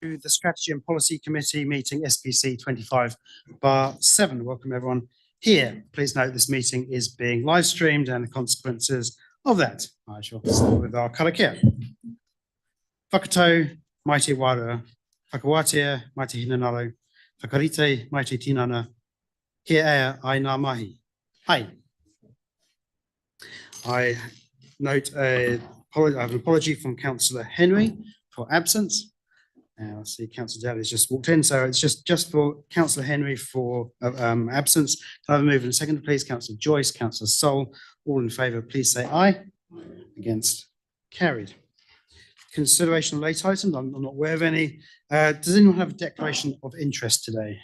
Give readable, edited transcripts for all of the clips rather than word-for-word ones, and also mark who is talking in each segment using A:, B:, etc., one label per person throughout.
A: to the Strategy and Policy Committee meeting SPC 25/7. Welcome everyone here. Please note this meeting is being live streamed and the consequences of that. I shall start with our karakia. Whakatau, mai te wāroa, whakawatea, mai te hinanaro, whakarite, mai te tinana, he ea ai ngā mahi. Hai. I note I have an apology from Councillor Henry for absence. I see Councillor Daly has just walked in, so it's just for Councillor Henry for absence. Can I have a move in a second, please? Councillor Joyce, Councillor Sol, all in favour, please say aye. Against, carried. Consideration of late items, I'm not aware of any. Does anyone have a declaration of interest today?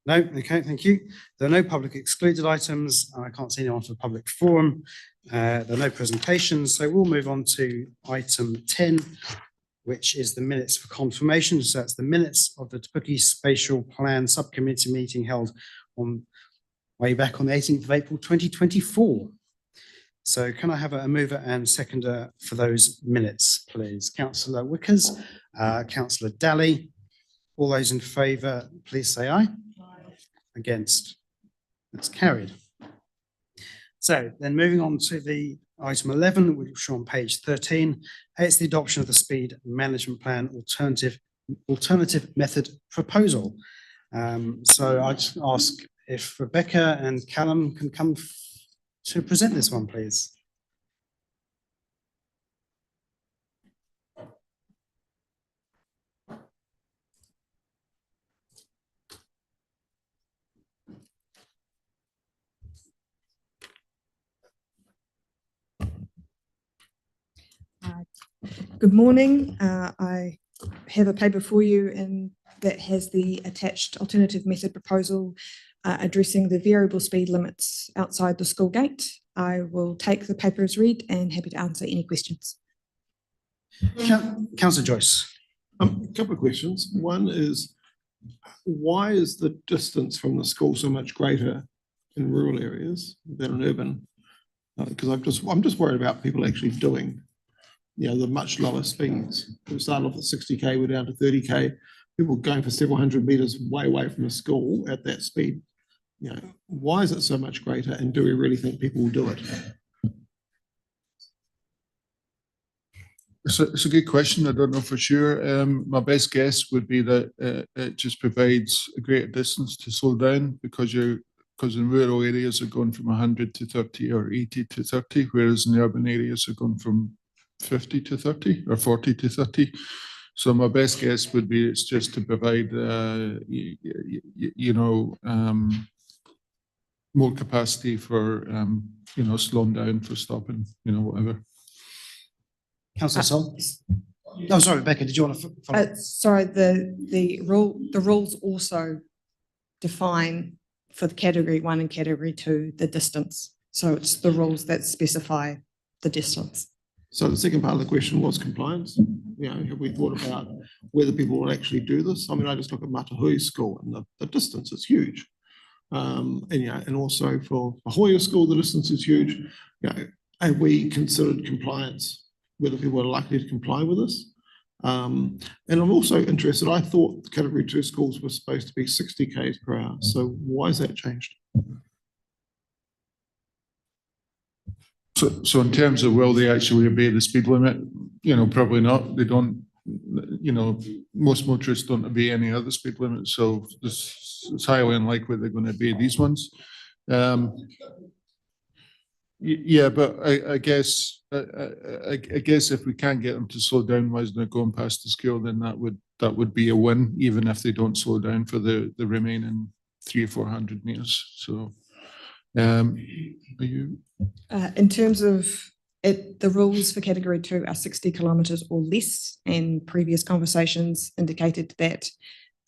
A: No, okay, thank you. There are no public excluded items. I can't see anyone for the public forum. There are no presentations, so we'll move on to item 10, which is the minutes for confirmation. So that's the minutes of the Te Puke Spatial Plan Subcommittee meeting held on way back on the 18th of April 2024. So can I have a mover and seconder for those minutes, please? Councillor Wickers, Councillor Daly, all those in favour, please say aye. Against, that's carried. So then moving on to the item 11, which is on page 13, it's the adoption of the speed management plan alternative method proposal. So I just ask if Rebecca and Callum can come to present this one, please.
B: Good morning. I have a paper for you and that has the attached alternative method proposal addressing the variable speed limits outside the school gate. I will take the paper as read and happy to answer any questions.
A: Councillor Joyce.
C: A couple of questions. One is, why is the distance from the school so much greater in rural areas than in urban? Because I'm just worried about people actually doing, you know, the much lower speeds. We started off at 60k, we're down to 30k. People going for several hundred meters way away from the school at that speed. You know, why is it so much greater? And do we really think people will do it?
D: It's a good question. I don't know for sure. My best guess would be that it just provides a greater distance to slow down because in rural areas are going from 100 to 30 or 80 to 30, whereas in the urban areas are going from 50 to 30 or 40 to 30. So my best guess would be it's just to provide, more capacity for, slowing down, for stopping, whatever.
A: Councillor Sol. Oh, sorry, Rebecca, did you want to follow?
B: Sorry, the rules also define for the category 1 and category 2 the distance. So it's the rules that specify the distance.
C: So the second part of the question was compliance. You know, have we thought about whether people will actually do this? I mean, I just look at Matahui School and the distance is huge. And also for Hoya School, the distance is huge. You know, have we considered compliance, whether people are likely to comply with this? And I'm also interested, I thought category 2 schools were supposed to be 60 k's per hour. So why has that changed?
D: So in terms of will they actually obey the speed limit, probably not. They don't, most motorists don't obey any other speed limit. So it's highly unlikely they're going to obey these ones. Yeah, but I guess if we can't get them to slow down while they're going past the school, then that would be a win, even if they don't slow down for the remaining 300 or 400 meters. So, are you?
B: In terms of it, the rules for category 2 are 60 kilometres or less, and previous conversations indicated that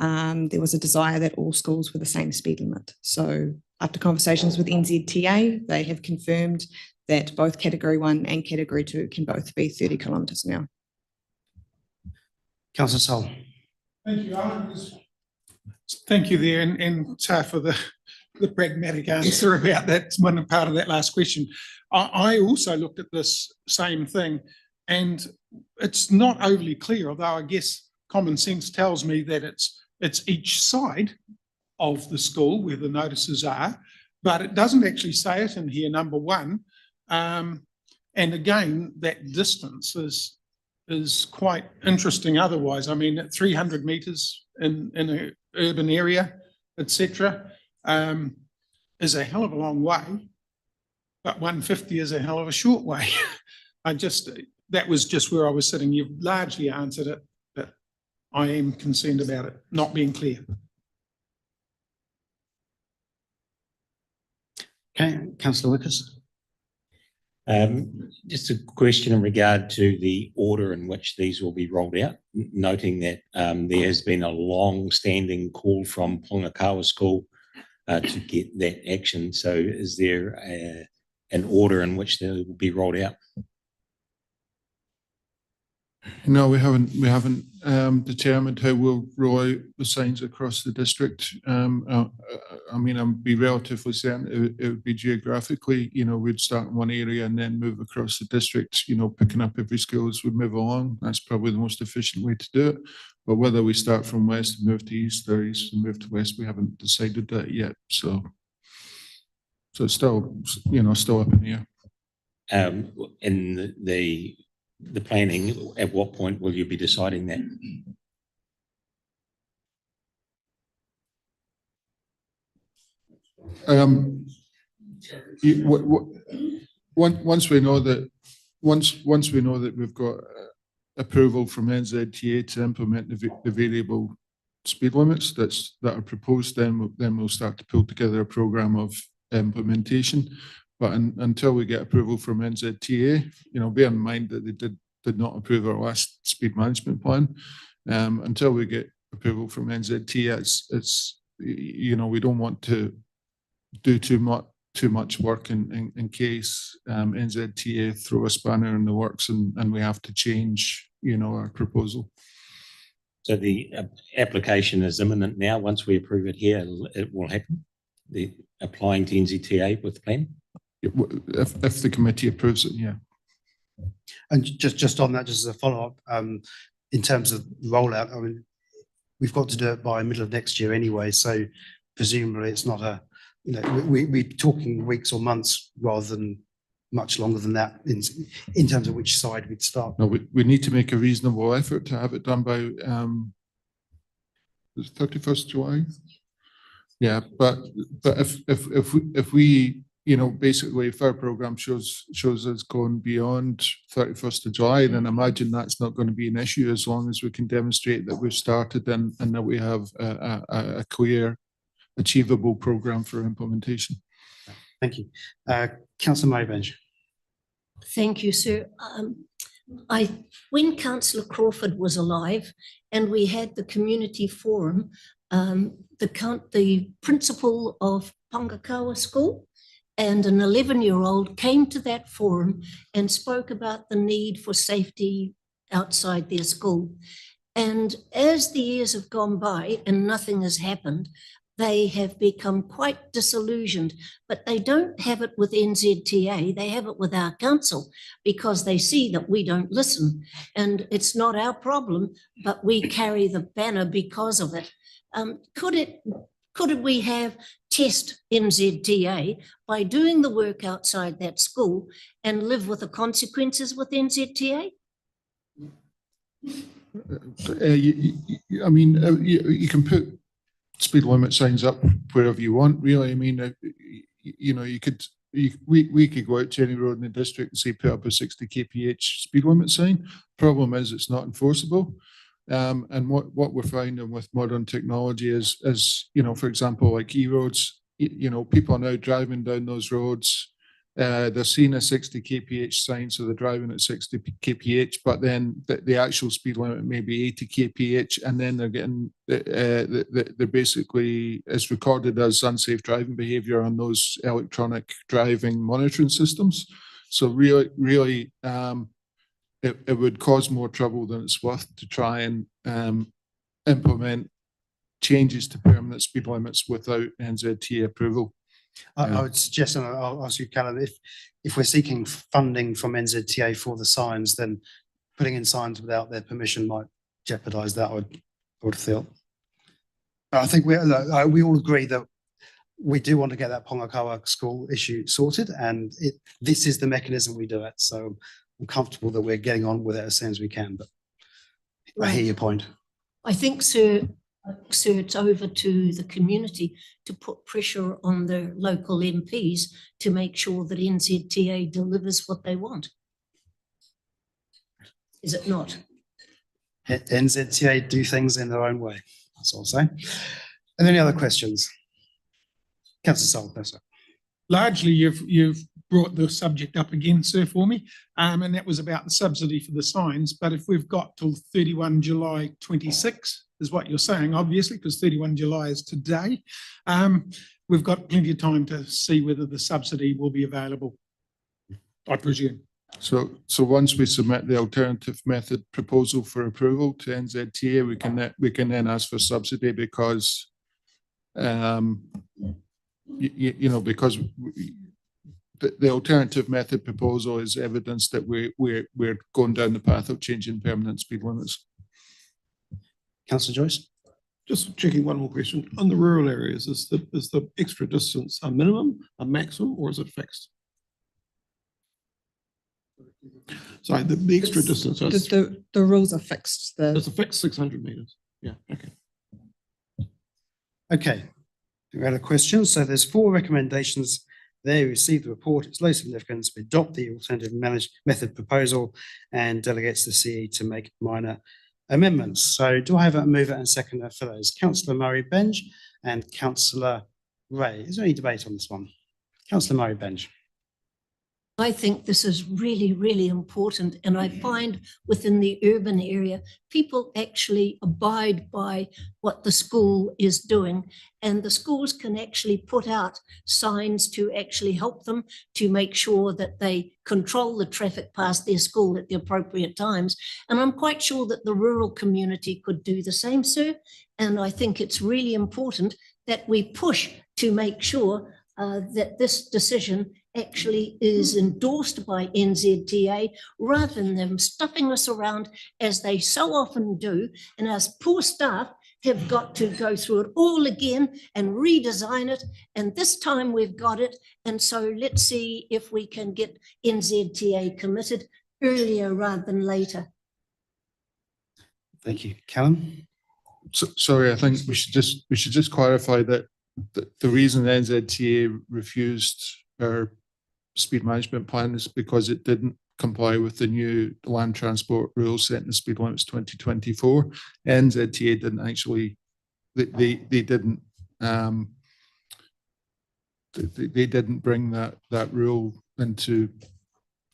B: there was a desire that all schools were the same speed limit. So after conversations with NZTA, they have confirmed that both category 1 and category 2 can both be 30 kilometres an hour.
A: Councillor Sol.
E: Thank you, Alan. Thank you there, and for the pragmatic answer about that one part of that last question. I also looked at this same thing, and it's not overly clear, although I guess common sense tells me that it's each side of the school where the notices are, but it doesn't actually say it in here, number one. And again, that distance is quite interesting otherwise. I mean, at 300 metres in an urban area, etc., is a hell of a long way, but 150 is a hell of a short way. That was just where I was sitting. You've largely answered it, but I am concerned about it not being clear.
A: Okay, councillor Wickers.
F: Just a question in regard to the order in which these will be rolled out, noting that there has been a long-standing call from Pongakawa School to get that action. So is there an order in which they will be rolled out?
D: No, we haven't determined how we'll roll out the signs across the district. I mean, I'd be relatively certain it would be geographically, we'd start in one area and then move across the district, picking up every school as we move along. That's probably the most efficient way to do it. But whether we start from west and move to east or east and move to west, we haven't decided that yet. So it's still, still up in the air.
F: In the planning, at what point will you be deciding that?
D: Once we know that we've got approval from NZTA to implement the variable speed limits that are proposed, then we'll start to pull together a programme of implementation. But until we get approval from NZTA, bear in mind that they did not approve our last speed management plan. Until we get approval from NZTA, we don't want to do too much work in case NZTA throw a spanner in the works and we have to change, our proposal.
F: So the application is imminent now. Once we approve it here, it will happen. The applying to NZTA with the plan. If
D: the committee approves it, yeah.
A: And just on that, just as a follow-up, in terms of rollout, I mean, we've got to do it by middle of next year anyway, so presumably it's not we're talking weeks or months rather than much longer than that in terms of which side we'd start.
D: No, we need to make a reasonable effort to have it done by the 31st July. Yeah, but if we basically if our programme shows us going beyond 31st of July, then imagine that's not going to be an issue as long as we can demonstrate that we've started and that we have a clear, achievable programme for implementation.
A: Thank you. Councillor Maybench.
G: Thank you, sir. When Councillor Crawford was alive and we had the community forum, the principal of Pongakawa School and an 11-year-old came to that forum and spoke about the need for safety outside their school. And as the years have gone by and nothing has happened, they have become quite disillusioned, but they don't have it with NZTA, they have it with our council because they see that we don't listen. And it's not our problem, but we carry the banner because of it. Could we have test NZTA by doing the work outside that school and live with the consequences with NZTA?
D: You can put speed limit signs up wherever you want, really. I mean, we could go out to any road in the district and say put up a 60 kph speed limit sign. Problem is it's not enforceable. And what we're finding with modern technology is for example, like e-roads, people are now driving down those roads. They're seeing a 60 kph sign, so they're driving at 60 kph, but then the actual speed limit may be 80 kph, and then they're getting, they're basically, it's recorded as unsafe driving behaviour on those electronic driving monitoring systems. So really, it would cause more trouble than it's worth to try and implement changes to permanent speed limits without NZTA approval.
A: I would suggest, and I'll ask you, Callum, if we're seeking funding from NZTA for the signs, then putting in signs without their permission might jeopardize that, I would feel. But I think we all agree that we do want to get that Pongakawa school issue sorted, and this is the mechanism we do it. So I'm comfortable that we're getting on with it as soon as we can, but I hear your point.
G: I think, sir, it's over to the community to put pressure on the local MPs to make sure that NZTA delivers what they want. Is it not?
A: NZTA do things in their own way. That's all I'll say. Are there any other questions? Councillor Sol, that's it.
E: Largely, you've brought the subject up again, sir, for me, and that was about the subsidy for the signs. But if we've got till 31 July 26, is what you're saying, obviously, because 31 July is today, we've got plenty of time to see whether the subsidy will be available, I presume.
D: So once we submit the alternative method proposal for approval to NZTA, we can then ask for subsidy because, because the alternative method proposal is evidence that we're going down the path of changing permanent speed limits.
A: Councillor Joyce?
C: Just checking one more question. On the rural areas, is the extra distance a minimum, a maximum, or is it fixed? So the extra distance is
B: The rules are fixed.
C: it's a fixed 600 meters. Yeah, okay.
A: Okay. We had a question. So there's 4 recommendations there. We received the report. It's low significance. We adopt the alternative method proposal and delegates the CE to make minor amendments. So do I have a mover and seconder for those? Councillor Murray-Benge and Councillor Ray. Is there any debate on this one? Councillor Murray-Benge.
G: I think this is really, really important. And I find within the urban area, people actually abide by what the school is doing. And the schools can actually put out signs to actually help them to make sure that they control the traffic past their school at the appropriate times. And I'm quite sure that the rural community could do the same, sir. And I think it's really important that we push to make sure that this decision actually is endorsed by NZTA rather than them stuffing us around as they so often do. And our poor staff have got to go through it all again and redesign it. And this time we've got it. And so let's see if we can get NZTA committed earlier rather than later.
A: Thank you. Callum?
D: Sorry, I think we should just clarify that the reason NZTA refused our speed management plan is because it didn't comply with the new land transport rules setting the speed limits 2024. NZTA didn't actually, they didn't bring that rule into.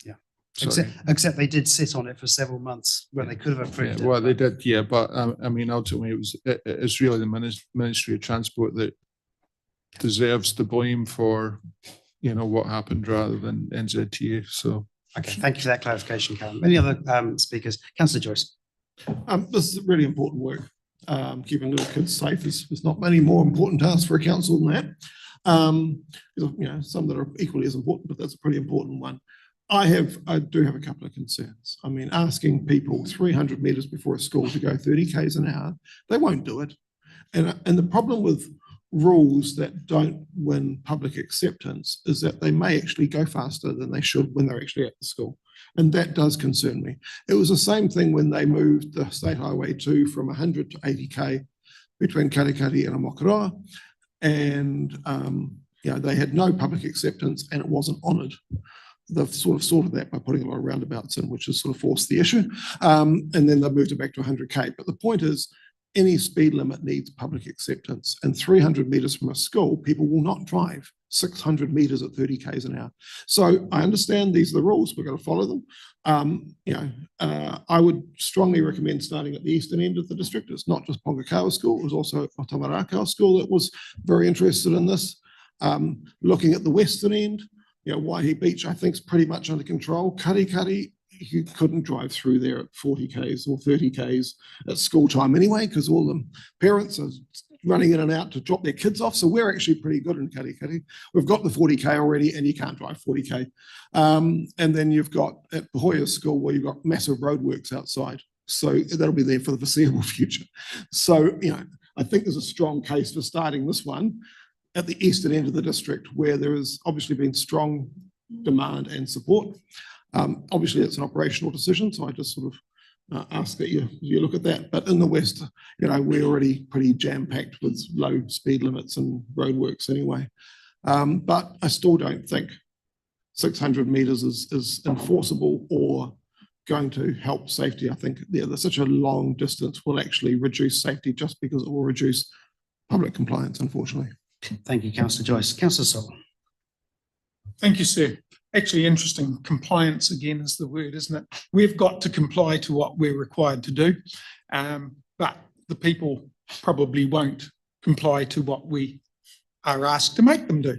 A: Yeah.
D: Sorry.
A: Except they did sit on it for several months where they could have approved it.
D: Well, they did, yeah, but I mean, ultimately, it's really the Ministry of Transport that deserves the blame for, what happened rather than NZTA. So,
A: okay, thank you for that clarification, Callum. Any other speakers? Councillor Joyce.
C: This is really important work. Keeping little kids safe is not many more important tasks for a council than that. Some that are equally as important, but that's a pretty important one. I do have a couple of concerns. I mean, asking people 300 meters before a school to go 30 k's an hour, they won't do it. And the problem with rules that don't win public acceptance is that they may actually go faster than they should when they're actually at the school. And that does concern me. It was the same thing when they moved the State Highway 2 from 100 to 80k between Katikati and Amakoroa. And they had no public acceptance and it wasn't honoured. They've sort of sorted that by putting a lot of roundabouts in, which has sort of forced the issue. And then they've moved it back to 100k. But the point is, any speed limit needs public acceptance, and 300 meters from a school, people will not drive 600 meters at 30 k's an hour. So I understand these are the rules, we're going to follow them. I would strongly recommend starting at the eastern end of the district. It's not just Pongakawa School, it was also Otamarakawa School that was very interested in this. Looking at the western end, Waihi Beach, I think, is pretty much under control. Katikati, you couldn't drive through there at 40 k's or 30 k's at school time anyway, because all the parents are running in and out to drop their kids off. So we're actually pretty good in Katikati. We've got the 40k already, and you can't drive 40k. And then you've got at Pahoja School where you've got massive roadworks outside. So that'll be there for the foreseeable future. So, I think there's a strong case for starting this one at the eastern end of the district, where there has obviously been strong demand and support. Obviously, it's an operational decision, so I just sort of ask that you look at that. But in the west, we're already pretty jam-packed with low speed limits and roadworks anyway. But I still don't think 600 metres is enforceable or going to help safety. I think such a long distance will actually reduce safety just because it will reduce public compliance, unfortunately.
A: Thank you, Councillor Joyce. Councillor Sol.
E: Thank you, sir. Actually, interesting. Compliance again is the word, isn't it? We've got to comply to what we're required to do, but the people probably won't comply to what we are asked to make them do.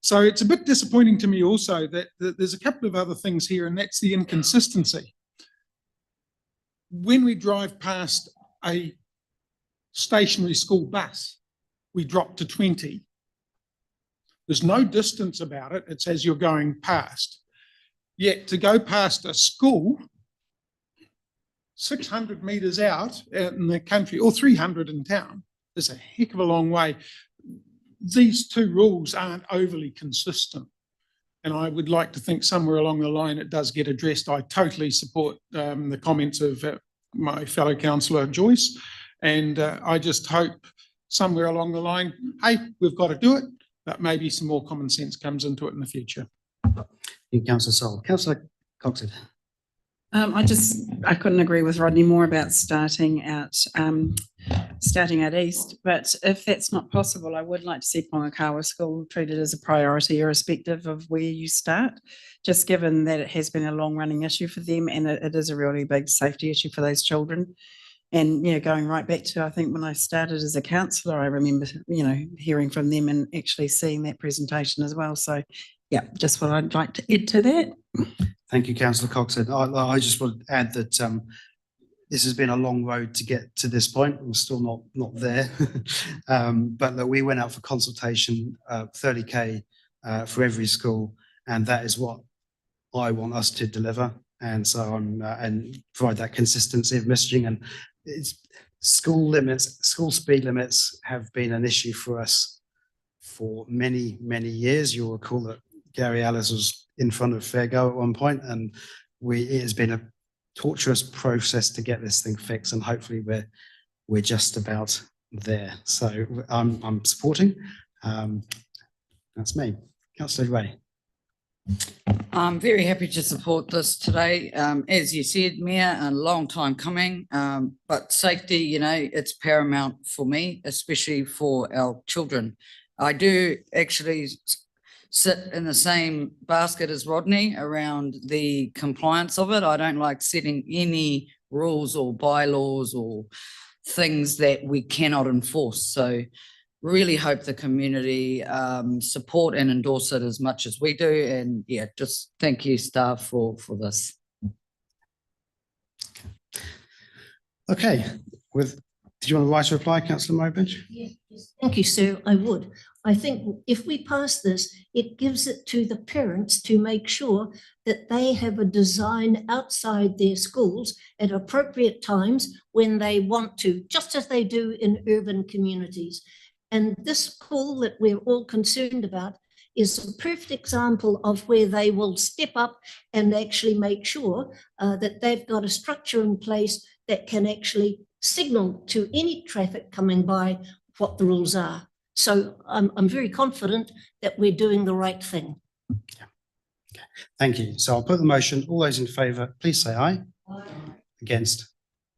E: So it's a bit disappointing to me also that there's a couple of other things here, and that's the inconsistency. When we drive past a stationary school bus, we drop to 20. There's no distance about it. It's as you're going past. Yet to go past a school 600 metres out in the country, or 300 in town, is a heck of a long way. These two rules aren't overly consistent. And I would like to think somewhere along the line it does get addressed. I totally support the comments of my fellow councillor Joyce. And I just hope somewhere along the line, hey, we've got to do it, but maybe some more common sense comes into it in the future.
A: Thank you, Councillor Sol. Councillor Coxon.
H: I couldn't agree with Rodney more about starting out east, but if that's not possible, I would like to see Pongakawa School treated as a priority irrespective of where you start, just given that it has been a long running issue for them and it is a really big safety issue for those children. And, going right back to, I think when I started as a councillor, I remember, hearing from them and actually seeing that presentation as well. So, yeah, just what I'd like to add to that.
A: Thank you, Councillor Coxon. I just want to add that this has been a long road to get to this point. We're still not there, but that we went out for consultation, 30K for every school, and that is what I want us to deliver. And so and provide that consistency of messaging. And school speed limits have been an issue for us for many, many years. You'll recall that Gary Ellis was in front of Fair Go at one point, and it has been a torturous process to get this thing fixed, and hopefully we're just about there. So I'm supporting. That's me. Councillor Ray.
I: I'm very happy to support this today. As you said, Mayor, a long time coming, but safety, it's paramount for me, especially for our children. I do actually sit in the same basket as Rodney around the compliance of it. I don't like setting any rules or bylaws or things that we cannot enforce. So really hope the community support and endorse it as much as we do. And yeah, just thank you, staff, for this.
A: Okay. Did you want to write a reply, Councillor Mowbridge?
G: Yes, thank you, sir. I would. I think if we pass this, it gives it to the parents to make sure that they have a design outside their schools at appropriate times when they want to, just as they do in urban communities. And this school that we're all concerned about is a perfect example of where they will step up and actually make sure that they've got a structure in place that can actually signal to any traffic coming by what the rules are. So I'm very confident that we're doing the right thing.
A: Yeah. Okay. Thank you. So I'll put the motion. All those in favour, please say aye. Aye. Against?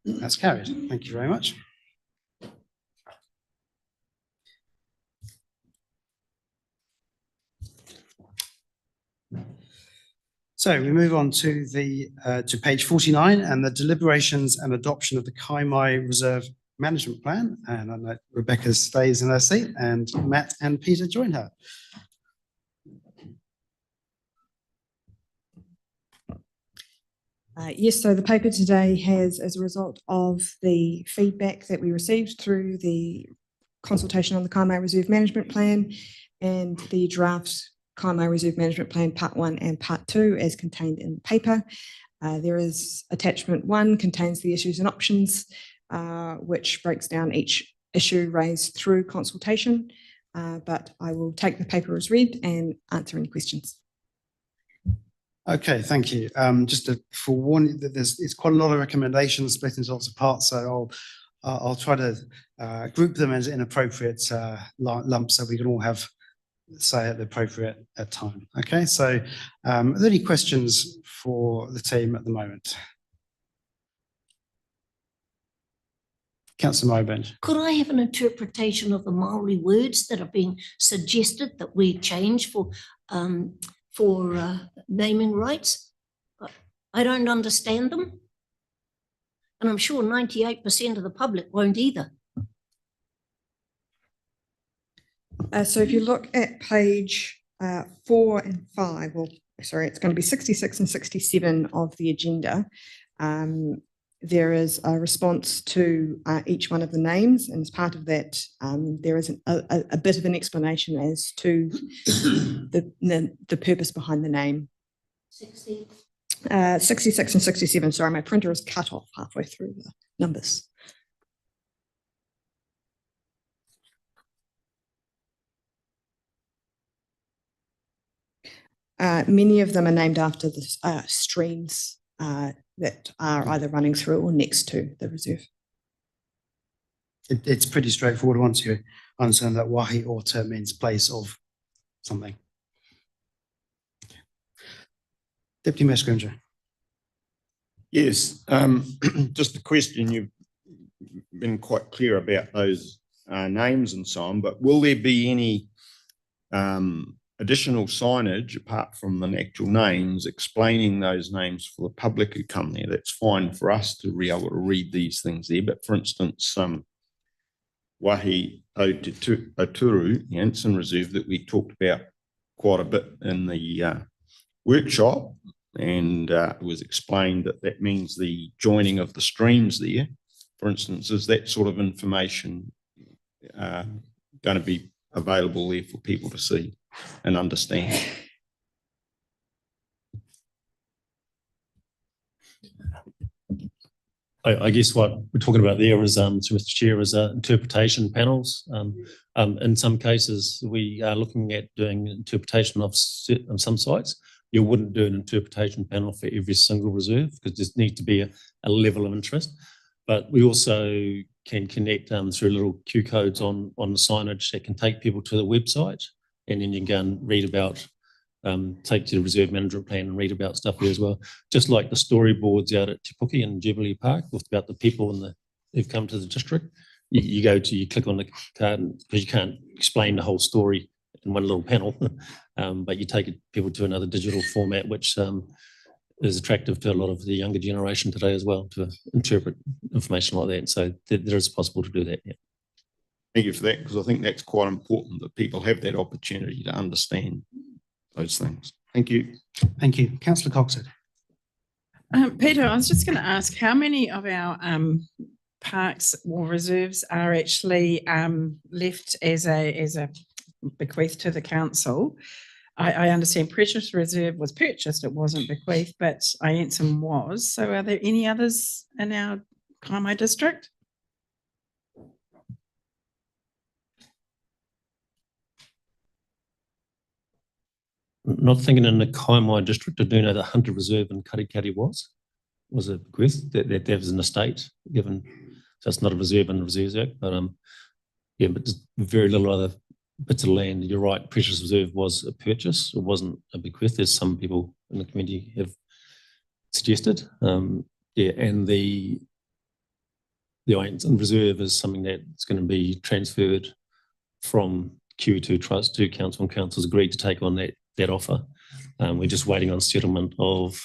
A: That's carried. Thank you very much. So we move on to to page 49 and the deliberations and adoption of the Kaimai Reserve Management Plan. And I know Rebecca stays in her seat and Matt and Peter join her.
B: Yes, so the paper today has, as a result of the feedback that we received through the consultation on the Kaimai Reserve Management Plan and the draft Kaimai Reserve Management Plan Part 1 and Part 2 as contained in the paper. There is attachment 1 contains the issues and options, which breaks down each issue raised through consultation. But I will take the paper as read and answer any questions.
A: Okay, thank you. Just to forewarn you that it's quite a lot of recommendations split into lots of parts, so I'll try to group them as inappropriate lumps so we can all have say at the appropriate time. Okay, so are there any questions for the team at the moment? Councillor Mowbend.
G: Could I have an interpretation of the Maori words that are being suggested that we change for naming rights? I don't understand them. And I'm sure 98% of the public won't either.
B: So if you look at page 4 and 5, well, sorry, it's going to be 66 and 67 of the agenda. There is a response to each one of the names, and as part of that, there is a bit of an explanation as to the purpose behind the name. 66 and 67, sorry, my printer is cut off halfway through the numbers. Many of them are named after the streams that are either running through or next to the reserve.
A: It's pretty straightforward once you understand that wahi ota means place of something. Deputy Mayor Scrimgeour.
J: Yes, just a question. You've been quite clear about those names and so on, but will there be any additional signage apart from the actual names explaining those names for the public who come there? That's fine for us to be able to read these things there, but for instance, Wahi Oturu, the Anson Reserve that we talked about quite a bit in the workshop, and it was explained that that means the joining of the streams there. For instance, is that sort of information going to be available there for people to see and understand?
K: I guess what we're talking about there is, so Mr. Chair, is interpretation panels. In some cases, we are looking at doing interpretation of some sites. You wouldn't do an interpretation panel for every single reserve because there needs to be a level of interest. But we also can connect through little Q codes on the signage that can take people to the website, and then you can go and read about, take to the reserve management plan and read about stuff there as well. Just like the storyboards out at Te Puke and Jubilee Park with about the people who've come to the district. You click on the card because you can't explain the whole story in one little panel, but you take people to another digital format, which is attractive to a lot of the younger generation today as well, to interpret information like that. And so there is possible to do that. Yeah.
J: Thank you for that, because I think that's quite important that people have that opportunity to understand those things. Thank you.
A: Thank you. Councillor Coxon.
H: Peter, I was just going to ask how many of our parks or reserves are actually left as a bequeath to the council. I understand Precious Reserve was purchased, it wasn't bequeathed, but Anson was. So are there any others in our Kaimai district?
K: Not thinking in the Kaimai district, I do know that Hunter Reserve in Karikari was a bequeath. That was an estate given, so it's not a reserve in the Reserves Act, but yeah, but there's very little other bits of land. You're right, Precious Reserve was a purchase, it wasn't a bequeath, as some people in the community have suggested. Yeah, and the Anson Reserve is something that's going to be transferred from QE2 Trust to council, and council's agreed to take on that offer. We're just waiting on settlement of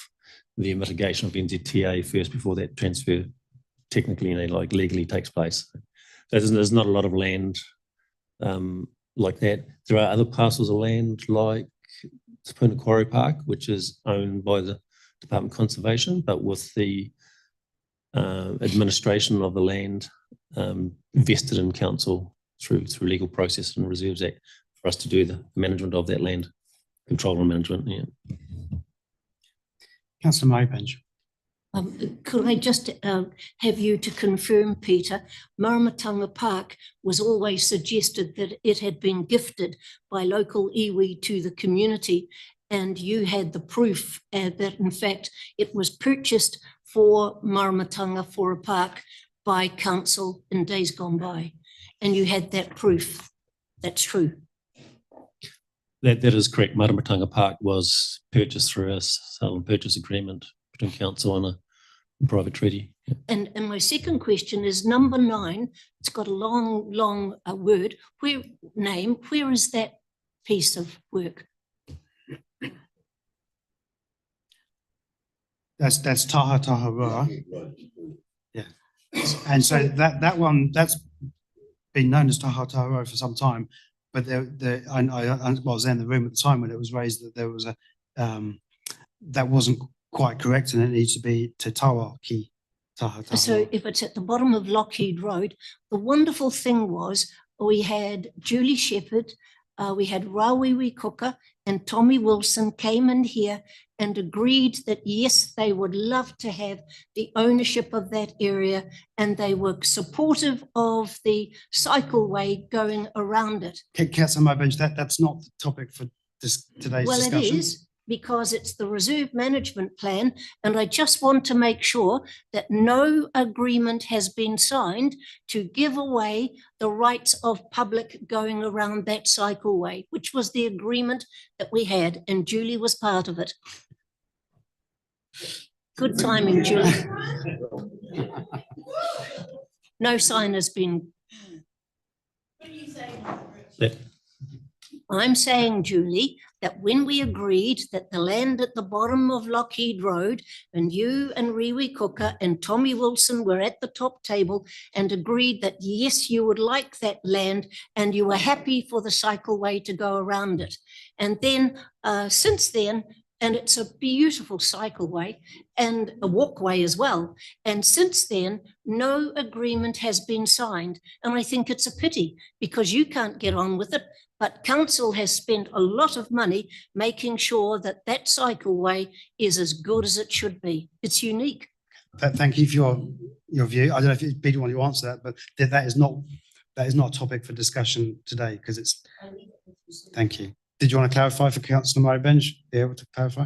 K: the mitigation of NZTA first before that transfer technically, like legally takes place. So there's not a lot of land like that. There are other parcels of land like Spooner Quarry Park, which is owned by the Department of Conservation, but with the administration of the land vested in council through legal process and Reserves Act for us to do the management of that land, control and management. Yeah.
A: Councillor Mowbend.
G: Could I just have you to confirm, Peter, Maramatanga Park was always suggested that it had been gifted by local iwi to the community, and you had the proof that in fact it was purchased for Maramatanga for a park by council in days gone by, and you had that proof. That's true.
K: That is correct. Maramatanga Park was purchased through a sale and purchase agreement between council and a private treaty. Yeah.
G: And my second question is number 9. It's got a long word. Where is that piece of work?
A: That's Taha Taha Roa. Yeah. And so that one, that's been known as Taha Taha Roa for some time. But I was in the room at the time when it was raised that there was a that wasn't quite correct, and it needs to be Te Tawa Ki Taha Taha.
G: So if it's at the bottom of Lockheed Road, the wonderful thing was we had Julie Shepherd, we had Rawiwi Kuka, and Tommy Wilson came in here and agreed that yes, they would love to have the ownership of that area, and they were supportive of the cycleway going around it.
A: Councillor Mowbridge, that's not the topic for today's
G: Well,
A: discussion.
G: it is, because it's the reserve management plan, and I just want to make sure that no agreement has been signed to give away the rights of public going around that cycleway, which was the agreement that we had, and Julie was part of it. Good timing, Julie. No sign has been.
K: Yeah.
G: I'm saying, Julie, that when we agreed that the land at the bottom of Lockheed Road, and you and Riwi Kuka and Tommy Wilson were at the top table and agreed that yes, you would like that land and you were happy for the cycleway to go around it. And then since then, and it's a beautiful cycleway and a walkway as well. And since then, no agreement has been signed. And I think it's a pity because you can't get on with it. But council has spent a lot of money making sure that that cycleway is as good as it should be. It's unique.
A: Thank you for your view. I don't know if it's Peter want to answer that, but that is not a topic for discussion today because it's. Thank you. Did you want to clarify for Councillor Mowbridge? Be able to clarify?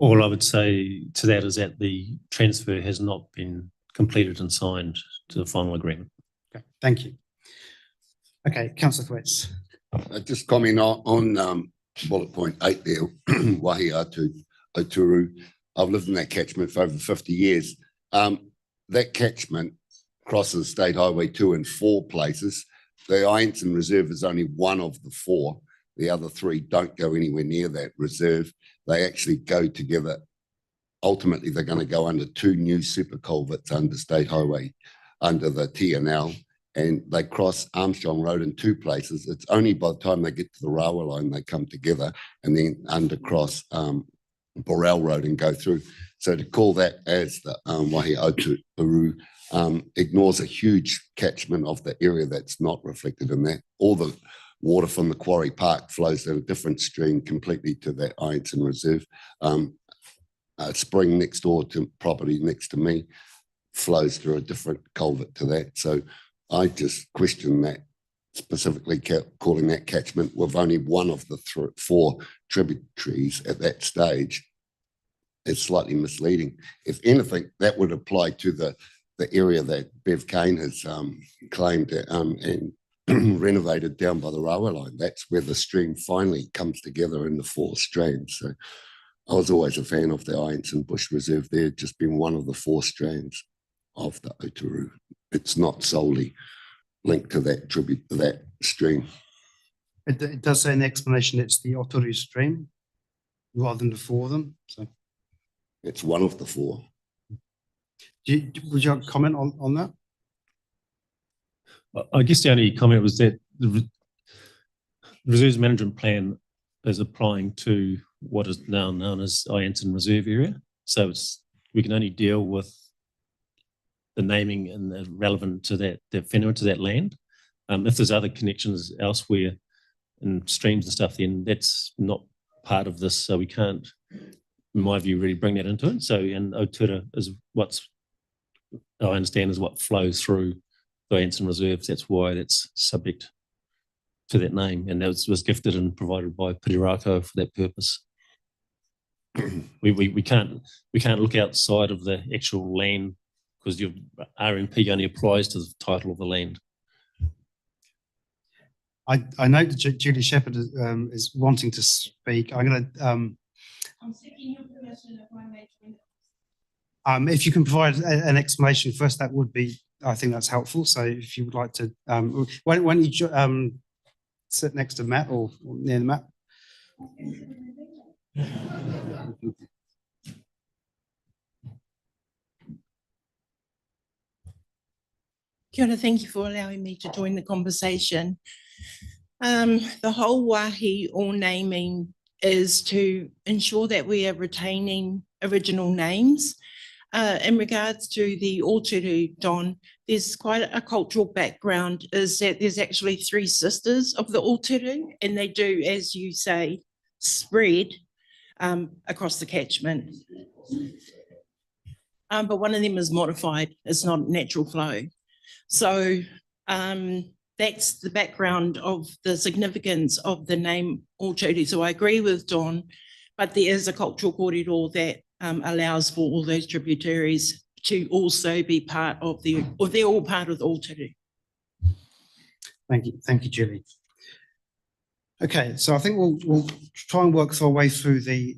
K: All I would say to that is that the transfer has not been completed and signed to the final agreement.
A: Okay, thank you. Okay, Councillor Thwaites.
L: Just comment on bullet point 8 there, Wahi Atu Oturu. I've lived in that catchment for over 50 years. That catchment crosses State Highway 2 in 4 places. The Ironton Reserve is only one of the 4. The other 3 don't go anywhere near that reserve. They actually go together. Ultimately, they're going to go under 2 new super culverts under State Highway, under the TNL, and they cross Armstrong Road in 2 places. It's only by the time they get to the railway line they come together and then undercross Borrell Road and go through. So to call that as the Wahi Oturu ignores a huge catchment of the area that's not reflected in that. All the water from the Quarry Park flows in a different stream completely to that Ironton Reserve. A spring next door to property next to me flows through a different culvert to that. So I just question that, specifically calling that catchment with only one of the 4 tributaries at that stage is slightly misleading. If anything, that would apply to the area that Bev Kane has claimed and renovated down by the railway line. That's where the stream finally comes together in the 4 strands. So I was always a fan of the Ironton Bush Reserve there, just being one of the 4 strands of the Oturu. It's not solely linked to that tribute to that stream.
A: It does say in the explanation it's the Oturu stream rather than the 4 of them. So
L: it's one of the 4.
A: Would you comment on that?
K: I guess the only comment was that the reserves management plan is applying to what is now known as Ironton Reserve Area. So we can only deal with the naming and the relevant to that, the whenua to that land. If there's other connections elsewhere and streams and stuff, then that's not part of this. So we can't in my view, really bring that into it. So, and Otura is what's, I understand, is what flows through the Anson Reserves. That's why that's subject to that name, and that was gifted and provided by Pirirako for that purpose. We can't look outside of the actual land because your RMP only applies to the title of the land.
A: I note that Julie Shepherd is wanting to speak. I'm going to.
M: I'm seeking your permission if I may join.
A: If you can provide an explanation first, that would be, I think that's helpful. So if you would like to, why don't you sit next to Matt or near the Matt?
M: Kia ora, thank you for allowing me to join the conversation. The whole wāhi or naming is to ensure that we are retaining original names. In regards to the Ōturu, Don, there's quite a cultural background, is that there's actually 3 sisters of the Ōturu, and they do, as you say, spread across the catchment. But one of them is modified, it's not natural flow. So that's the background of the significance of the name Ōturu. So I agree with Don, but there is a cultural kōrero that allows for all those tributaries to also be part of or they're all part of the Ōturu.
A: Thank you, Julie. Okay, so I think we'll try and work our way through the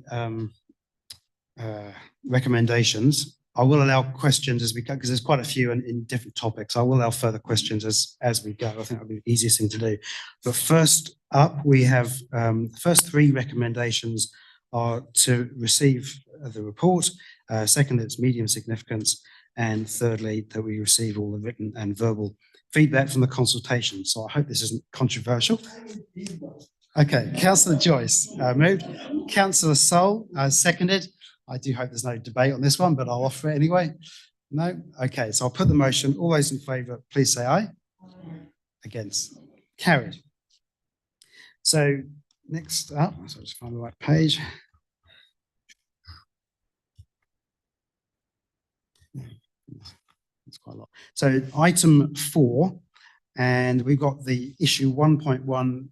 A: recommendations. I will allow questions as we go, because there's quite a few in different topics. I will allow further questions as we go. I think that'll be the easiest thing to do. But first up, we have the first 3 recommendations are to receive the report. Second, it's medium significance. And thirdly, that we receive all the written and verbal feedback from the consultation. So I hope this isn't controversial. Okay, Councillor Joyce moved. Councillor Sol seconded. I do hope there's no debate on this one, but I'll offer it anyway. No? Okay, so I'll put the motion. All those in favour, please say aye. Against. Carried. So next up, so I'll just find the right page. It's quite a lot. So item 4, and we've got the issue 1.1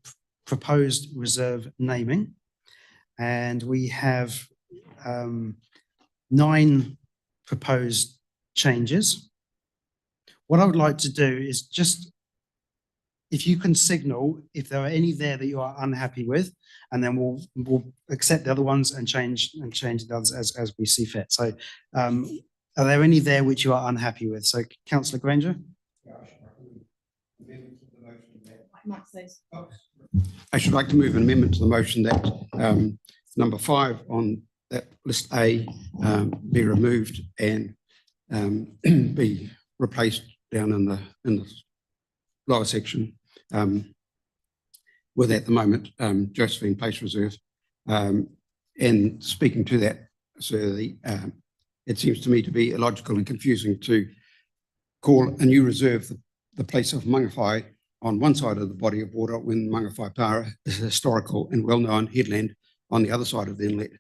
A: proposed reserve naming, and we have 9 proposed changes. What I would like to do is just, if you can signal if there are any there that you are unhappy with, and then we'll accept the other ones and change the others as we see fit. So are there any there which you are unhappy with? So Councillor Granger.
N: I should like to move an amendment to the motion that number 5 on that list A be removed and be replaced down in the lower section with, at the moment, Josephine Place Reserve. And speaking to that, so it seems to me to be illogical and confusing to call a new reserve the place of Mangawhai on one side of the body of water when Mangawhai Para is a historical and well-known headland on the other side of the inlet.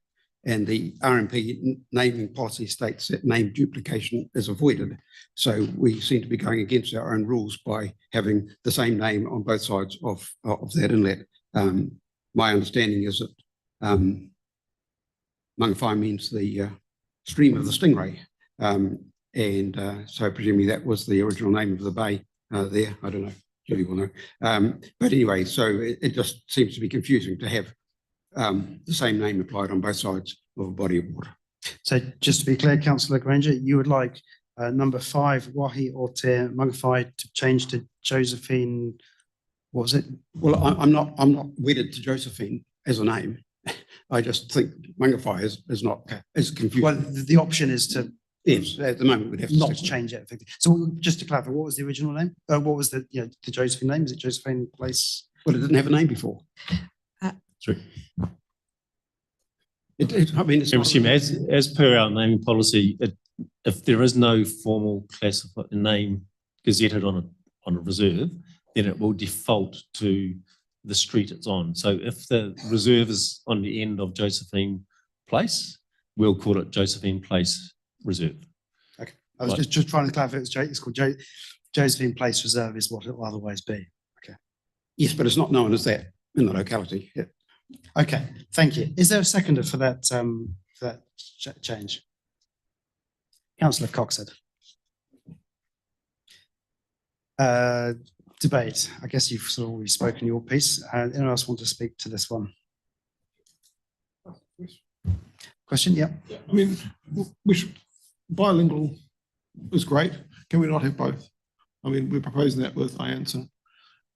N: And the RMP naming policy states that name duplication is avoided. So we seem to be going against our own rules by having the same name on both sides of that inlet. My understanding is that Mangawhai means the stream of the stingray. So presumably that was the original name of the bay there. I don't know, Julie will know. But anyway, so it just seems to be confusing to have the same name applied on both sides of a body of water.
A: So just to be clear, Councillor Granger, you would like number 5, Waihi Ōte Mangawhai, to change to Josephine, what was it?
N: Well, I'm not wedded to Josephine as a name. I just think Mangawhai is not as confusing.
A: Well, the option is to,
N: yes, at the moment we'd have to
A: not change it. So just to clarify, what was the original name? What was the Josephine name? Is it Josephine Place?
N: Well, it didn't have a name before.
K: Sorry.
N: I mean, it's not,
K: as per our naming policy, if there is no formal classified name gazetted on a reserve, then it will default to the street it's on. So if the reserve is on the end of Josephine Place, we'll call it Josephine Place Reserve.
A: Okay, I was
K: Right.
A: just trying to clarify, it's called Josephine Place Reserve is what it will otherwise be.
N: Yes, but it's not known as that in the locality. Yeah.
A: Okay, thank you. Is there a seconder for that, change? Councillor Coxhead. Debate. I guess you've sort of already spoken your piece. Anyone else want to speak to this one? Question? Yeah.
C: I mean, bilingual is great. Can we not have both? I mean, we're proposing that with Ianson.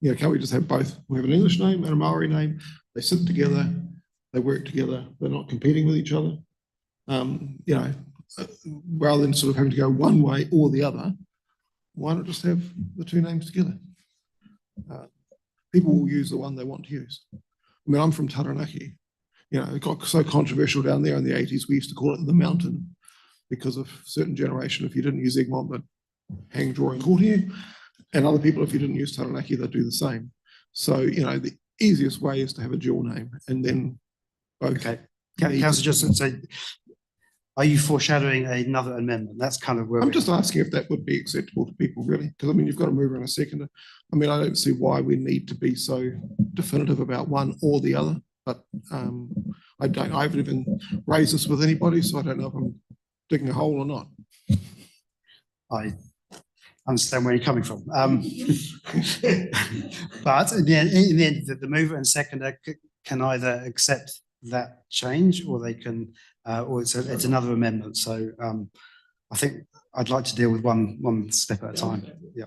C: You know, can't we just have both? We have an English name and a Maori name. They sit together, they work together. They're not competing with each other. You know, rather than sort of having to go one way or the other, why not just have the two names together? People will use the one they want to use. I mean, I'm from Taranaki. You know, it got so controversial down there in the 80s, we used to call it the mountain because of a certain generation. If you didn't use Egmont, they'd hang drawing court here. And other people, if you didn't use Taranaki, they'd do the same. So, you know, the easiest way is to have a dual name and then both.
A: Okay. Councillor Justin, so are you foreshadowing another amendment? That's kind of where
C: I'm just asking if that would be acceptable to people, really, because I mean, you've got to move around a second. I mean, I don't see why we need to be so definitive about one or the other, but I haven't even raised this with anybody, so I don't know if I'm digging a hole or not.
A: I understand where you're coming from. But in the end, the mover and seconder can either accept that change or they can, or it's another amendment. So I think I'd like to deal with one step at a time. Yeah.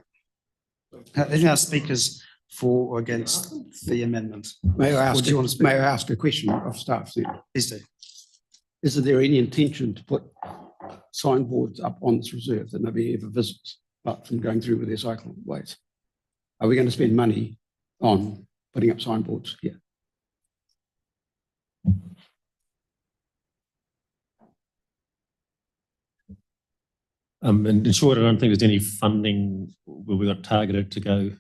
A: Any other speakers for or against the amendment?
N: May I ask,
A: do you want to speak?
N: may I ask a question of staff then?
A: Please do.
N: Is there any intention to put signboards up on this reserve that nobody ever visits, apart from going through with their cycleways? Are we going to spend money on putting up signboards here?
K: And in short, I don't think there's any funding where we got targeted to go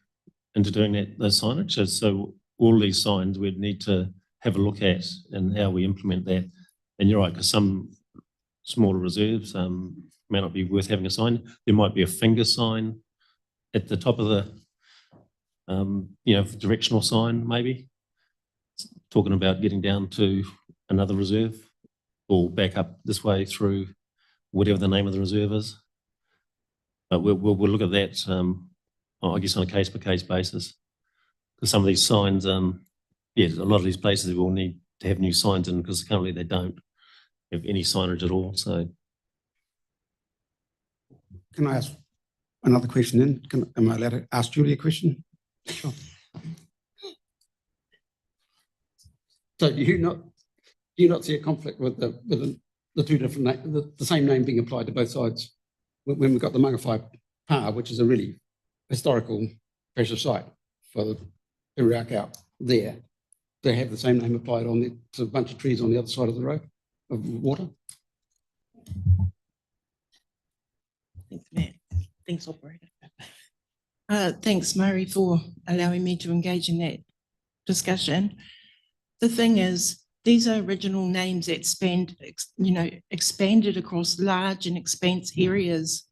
K: into doing those signage. So all these signs we'd need to have a look at and how we implement that. And you're right, because some smaller reserves may not be worth having a sign. There might be a finger sign at the top of the, directional sign, maybe. Talking about getting down to another reserve or back up this way through whatever the name of the reserve is. But we'll look at that, I guess, on a case-by-case basis. Because some of these signs, a lot of these places will need to have new signs in because currently they don't have any signage at all. So,
N: can I ask another question then? Am I allowed to ask Julie a question? Sure. So do you not see a conflict with the two different the same name being applied to both sides when we've got the Mangawhai Pa, which is a really historical precious site for the Iriak out there, to have the same name applied on to a bunch of trees on the other side of the road of water?
M: Thanks, Matt. Thanks, operator. Thanks, Murray, for allowing me to engage in that discussion. The thing is, these are original names that expanded across large and expanse areas.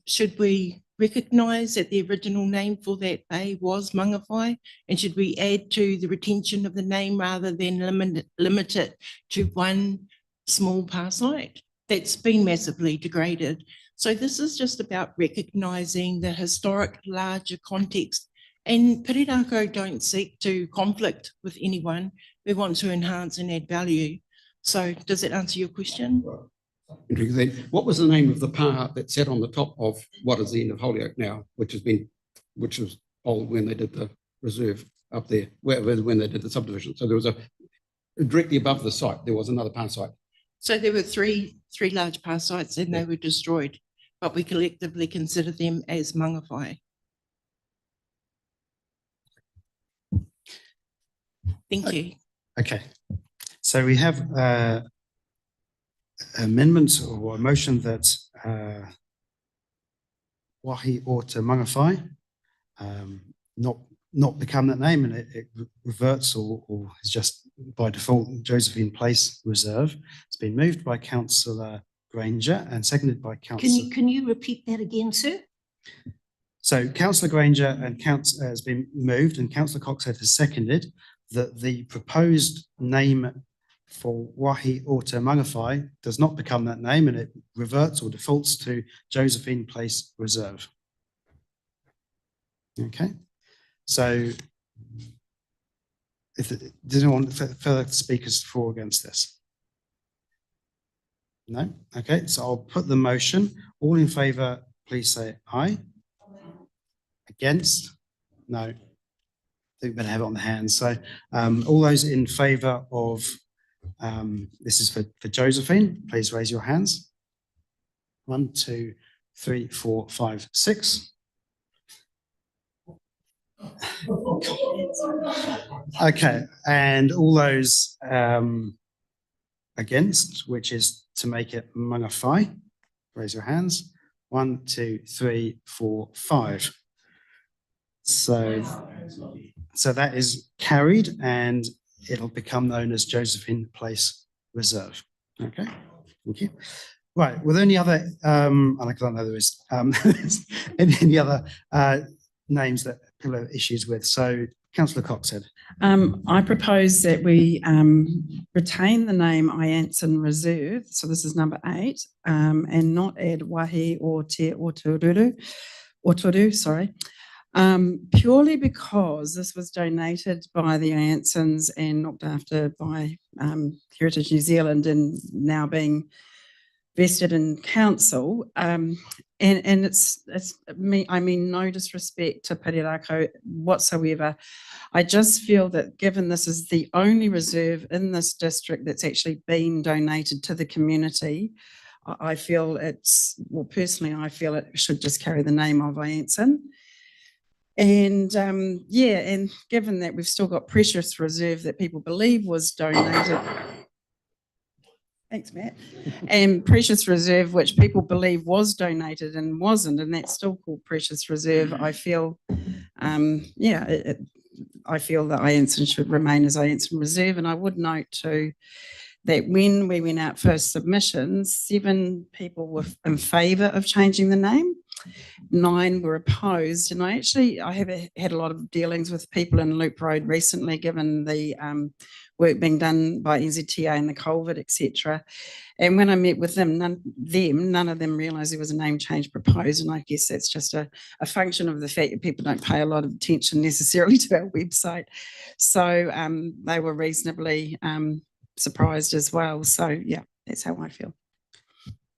M: Should we recognise that the original name for that bay was Mangawhai? And should we add to the retention of the name rather than limit it to one small parsite that's been massively degraded? So this is just about recognising the historic larger context. And Pirirako don't seek to conflict with anyone. We want to enhance and add value. So does that answer your question?
N: What was the name of the pa that sat on the top of what is the end of Holyoake now, which was old when they did the reserve up there, when they did the subdivision? So there was directly above the site, there was another pa site.
M: So there were three large pa sites and they were destroyed, but we collectively consider them as Mangawhai. Thank you.
A: Okay. So we have amendment or a motion that Waihi o Te Mangawhai, not not become that name and it reverts or is just by default Josephine Place Reserve. It's been moved by Councillor Granger and seconded by Councillor.
G: Can you repeat that again, sir?
A: So Councillor Granger and has been moved and Councillor Coxhead has seconded that the proposed name for Waihi Ora Mangawhai does not become that name and it reverts or defaults to Josephine Place Reserve. Okay, so does anyone further speakers for or against this? No? Okay, so I'll put the motion. All in favour, please say aye. Against? No. I think we better have it on the hands. So all those in favour of, this is for Josephine, please raise your hands. 1, 2, 3, 4, 5, 6. Okay, and all those against, which is to make it Mangawhai, raise your hands. 1, 2, 3, 4, 5. So that is carried and it'll become known as Josephine Place Reserve. Okay, thank you. Right, were there any other, and I don't know there is, any other names that people have issues with? So Councillor Coxhead.
H: I propose that we retain the name Ianson Reserve, so this is number 8, and not add Waihi or Te Otoru, sorry, purely because this was donated by the Iansons and looked after by Heritage New Zealand and now being vested in council. And it's me, I mean, no disrespect to Parirako whatsoever. I just feel that given this is the only reserve in this district that's actually been donated to the community, I feel it's, well, personally, I feel it should just carry the name of Ianson. And yeah, and given that we've still got Precious Reserve that people believe was donated. Thanks, Matt. And Precious Reserve, which people believe was donated and wasn't, and that's still called Precious Reserve. I feel, yeah, I feel that Ianson should remain as Ianson Reserve. And I would note too that when we went out for submissions, 7 people were in favour of changing the name, 9 were opposed. And I have had a lot of dealings with people in Loop Road recently, given the work being done by NZTA and the culvert, etc. And when I met with them, none of them realised there was a name change proposed. And I guess that's just a function of the fact that people don't pay a lot of attention necessarily to our website. So they were reasonably surprised as well. So yeah, that's how I feel.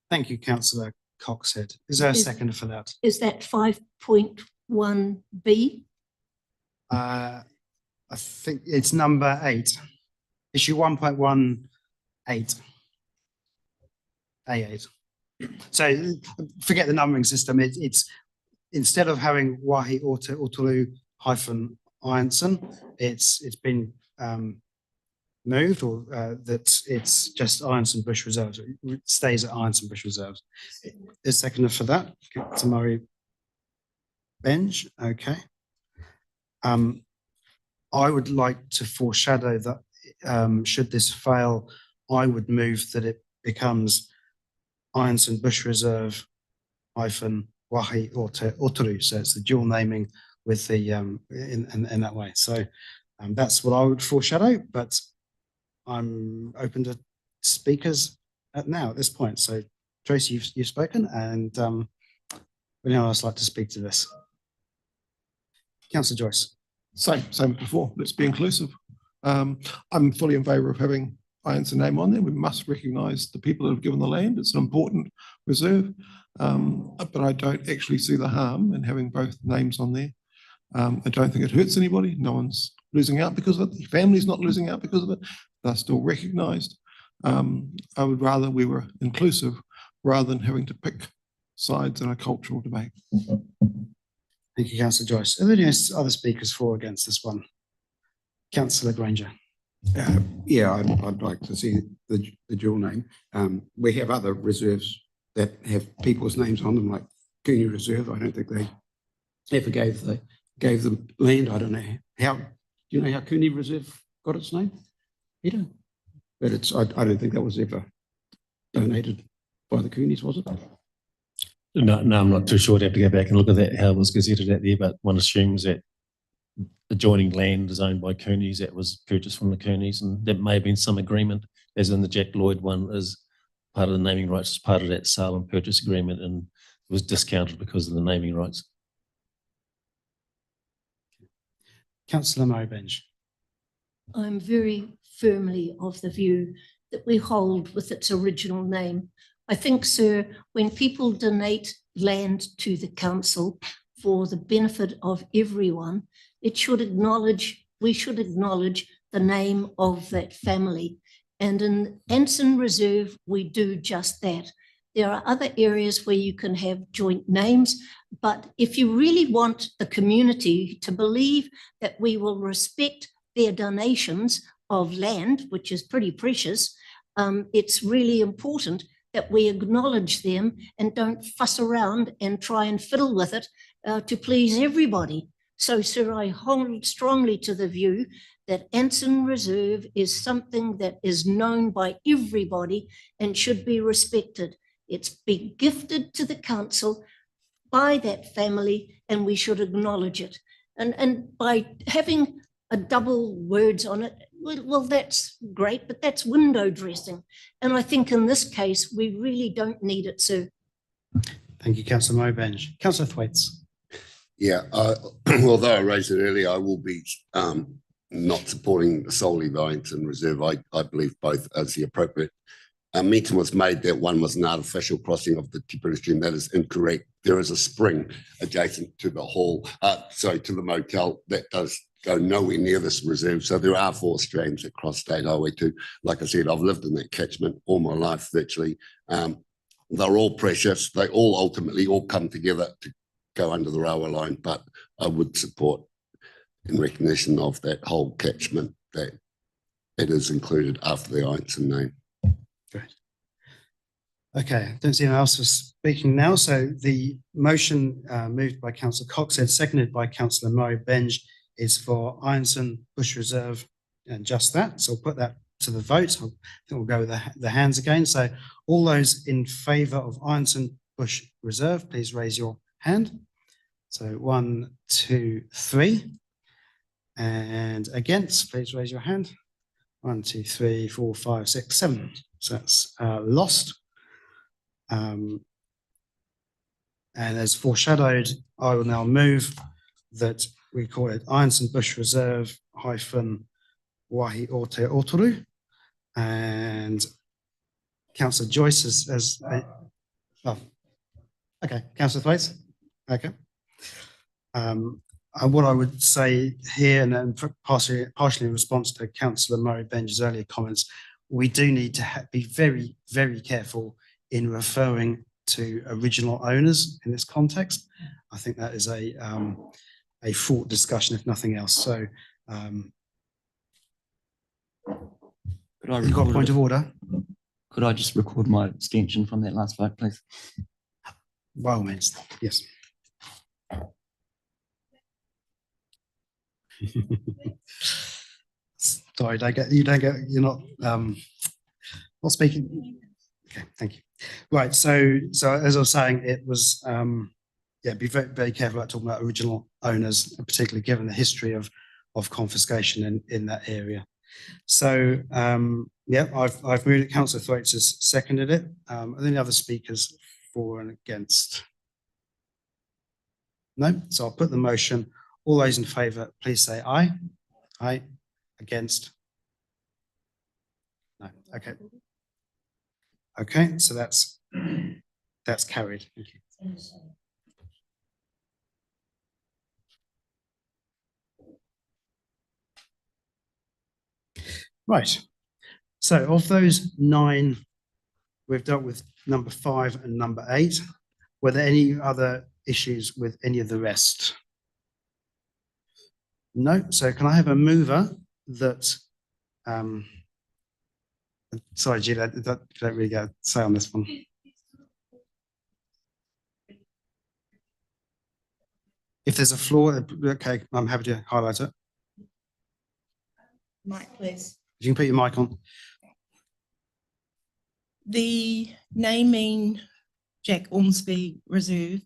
A: Thank you, Councillor Coxhead. Is there a second for that?
G: Is that 5.1B?
A: I think it's number 8. Issue 1.18. A8. So forget the numbering system. It's instead of having Waihi Ora Ianson, it's been moved, or that it's just Ianson Bush Reserves. It stays at Ianson Bush Reserves. Is second for that? To Murray Benj. Okay. I would like to foreshadow that should this fail, I would move that it becomes Ianson Bush Reserve hyphen Waihi Ora. So it's the dual naming with the in that way. So that's what I would foreshadow, but I'm open to speakers at this point. So Tracy, you've spoken, and would anyone else like to speak to this? Councillor Joyce.
C: Same as before. Let's be inclusive. I'm fully in favour of having Ianson name on there. We must recognise the people that have given the land. It's an important reserve, but I don't actually see the harm in having both names on there. I don't think it hurts anybody. No one's losing out because of it. The family's not losing out because of it. They're still recognised. I would rather we were inclusive rather than having to pick sides in a cultural debate.
A: Thank you, Councillor Joyce. Are there any other speakers for or against this one? Councillor Granger.
N: Yeah, I'd like to see the dual name. We have other reserves that have people's names on them, like Cooney Reserve. I don't think they ever gave the gave them land. I don't know how, do you know how Cooney Reserve got its name? Peter? But I don't think that was ever donated by the Coonies, was it?
K: No, I'm not too sure. I'd have to go back and look at that, how it was gazetted out there, but one assumes that adjoining land is owned by Coonies that was purchased from the Coonies, and there may have been some agreement, as in the Jack Lloyd one is part of the naming rights, as part of that sale and purchase agreement, and it was discounted because of the naming rights.
A: Councillor Murray Bench.
G: I'm very firmly of the view that we hold with its original name. I think, sir, when people donate land to the council for the benefit of everyone, we should acknowledge the name of that family. And in Anson Reserve, we do just that. There are other areas where you can have joint names, but if you really want the community to believe that we will respect their donations of land, which is pretty precious, it's really important that we acknowledge them and don't fuss around and try and fiddle with it to please everybody. So, sir, I hold strongly to the view that Anson Reserve is something that is known by everybody and should be respected. It's been gifted to the council by that family, and we should acknowledge it. And by having a double words on it, well, that's great, but that's window dressing. And I think in this case, we really don't need it, sir.
A: Thank you, Councillor Murray Bench. Councillor Thwaites.
L: Yeah, although I raised it earlier, I will be not supporting solely the Ironton Reserve. I believe both as the appropriate. A mention was made that one was an artificial crossing of the Tipperary stream. That is incorrect. There is a spring adjacent to the hall, to the motel that does go nowhere near this reserve. So there are 4 strands that cross State Highway 2. Like I said, I've lived in that catchment all my life virtually. They're all precious. They all ultimately all come together to go under the railway line, but I would support in recognition of that whole catchment that it is included after the Ironton name.
A: Great. Okay, don't see anyone else for speaking now. So the motion moved by Councillor Cox and seconded by Councillor Murray Bench is for Ironton Bush Reserve and just that. So we'll put that to the vote. I think we'll go with the hands again. So all those in favour of Ironton Bush Reserve, please raise your hand. So 1, 2, 3. And against, please raise your hand. 1, 2, 3, 4, 5, 6, 7. So that's lost. And as foreshadowed, I will now move that we call it Ironton Bush Reserve Waihi Orte Otoru. And Councillor Joyce okay, Councillor Thwaites. Okay. What I would say here, and then partially in response to Councillor Murray Bench's earlier comments, we do need to be very, very careful in referring to original owners in this context. I think that is a fraught discussion, if nothing else. So, you've got a point of order?
O: Could I just record my abstention from that last vote, please?
A: By all means, yes. Sorry, you're not speaking. Okay, thank you. Right, so as I was saying, it was, be very, very careful about talking about original owners, particularly given the history of confiscation in that area. So, I've moved it. Councillor Thwaites has seconded it. Are there any other speakers for and against? No, so I'll put the motion. All those in favour, please say aye. Aye. Against? No. Okay. Okay, so that's carried. Thank you. Right. So of those 9, we've dealt with number 5 and number 8. Were there any other issues with any of the rest? No. So can I have a mover that, sorry, Julie, I don't really get a say on this one. If there's a flaw, okay, I'm happy to highlight it.
M: Mike, please.
A: You can put your mic on.
M: The naming Jack Ormsby Reserve,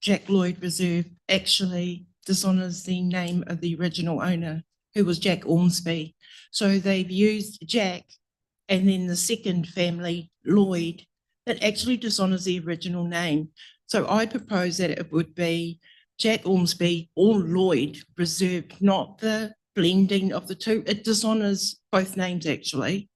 M: Jack Lloyd Reserve actually dishonours the name of the original owner, who was Jack Ormsby. So they've used Jack and then the second family, Lloyd, that actually dishonours the original name. So I propose that it would be Jack Ormsby or Lloyd Reserve, not the blending of the two. It dishonours both names actually.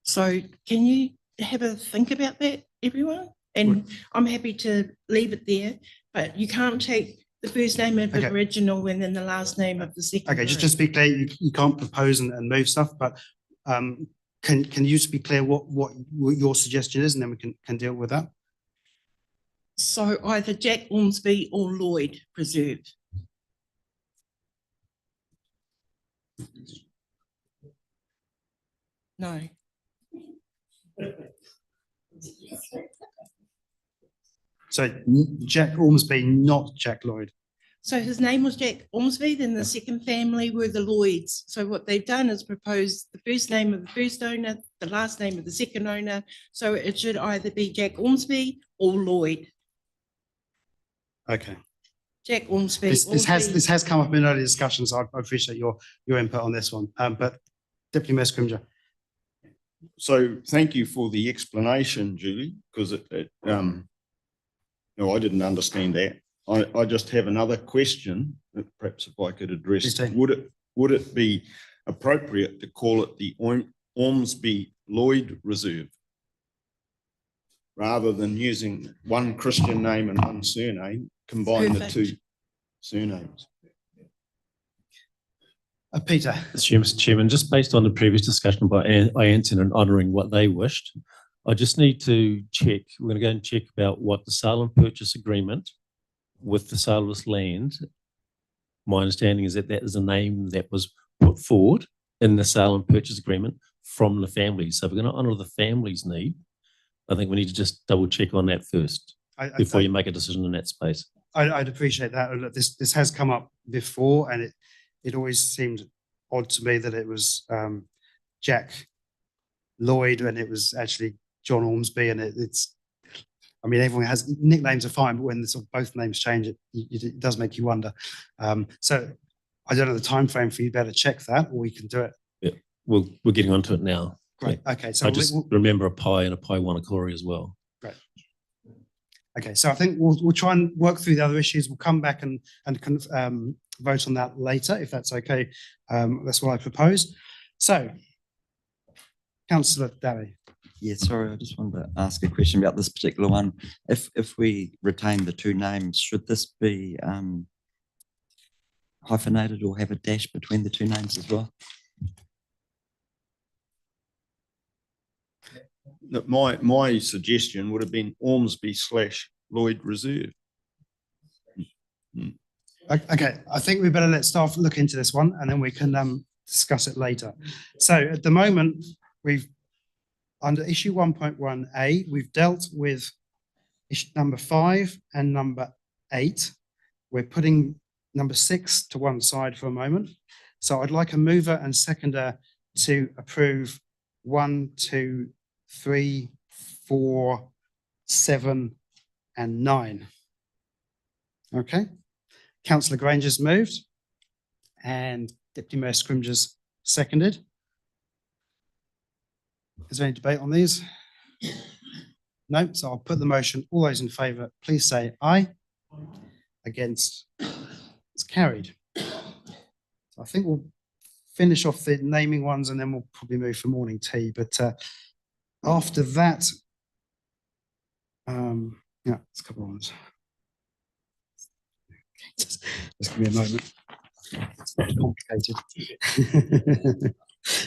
M: So can you have a think about that, everyone? And I'm happy to leave it there, but you can't take the first name of the
A: Okay.
M: original and then the last name of the second.
A: Okay, just to be clear, you can't propose and move stuff, but can you just be clear what your suggestion is, and then we can deal with that?
M: So either Jack Ormsby or Lloyd Reserve. No.
A: So Jack Ormsby, not Jack Lloyd.
M: So his name was Jack Ormsby, then the second family were the Lloyds. So what they've done is proposed the first name of the first owner, the last name of the second owner. So it should either be Jack Ormsby or Lloyd.
A: Okay.
M: Jack Ormsby.
A: This has come up in earlier discussions. I appreciate your input on this one. But Deputy Mayor Scrimgeour.
J: So thank you for the explanation, Julie, because no, I didn't understand that. I just have another question, that perhaps if I could address. Would it be appropriate to call it the Ormsby Lloyd Reserve, rather than using one Christian name and one surname, combine the two surnames?
A: Peter.
K: Mr. Chairman, just based on the previous discussion about Anson and honouring what they wished, I just need to check, we're going to go and check about what the sale and purchase agreement with the sale of this land. My understanding is that that is a name that was put forward in the sale and purchase agreement from the family. So if we're going to honour the family's need, I think we need to just double check on that first before you make a decision in that space.
A: I'd appreciate that. Look, this has come up before, and it always seemed odd to me that it was Jack Lloyd and it was actually John Ormsby, and I mean, everyone has nicknames are fine, but when the sort of both names change, it does make you wonder. So I don't know the time frame for you. Better check that, or we can do it.
K: Yeah, we're getting onto it now.
A: Great.
K: Yeah.
A: Okay. So
K: I just remember a pie and a pie Wanakori as well.
A: Great. Okay. So I think we'll try and work through the other issues. We'll come back and vote on that later, if that's okay. That's what I propose. So, Councillor Daly.
O: Yeah, sorry, I just wanted to ask a question about this particular one. If we retain the two names, should this be hyphenated or have a dash between the two names as well?
J: My suggestion would have been Ormsby / Lloyd Reserve.
A: Okay, I think we better let staff look into this one, and then we can discuss it later. So at the moment, we've under issue 1.1A, we've dealt with issue number 5 and number 8. We're putting number 6 to one side for a moment. So I'd like a mover and seconder to approve 1, 2, 3, 4, 7, and 9. Okay. Councillor Granger's moved and Deputy Mayor Scrimgeour's seconded. Is there any debate on these? No, so I'll put the motion. All those in favour, please say aye. Against, it's carried. So I think we'll finish off the naming ones and then we'll probably move for morning tea. But after that, yeah, it's a couple of ones. Just give me a moment. It's not complicated.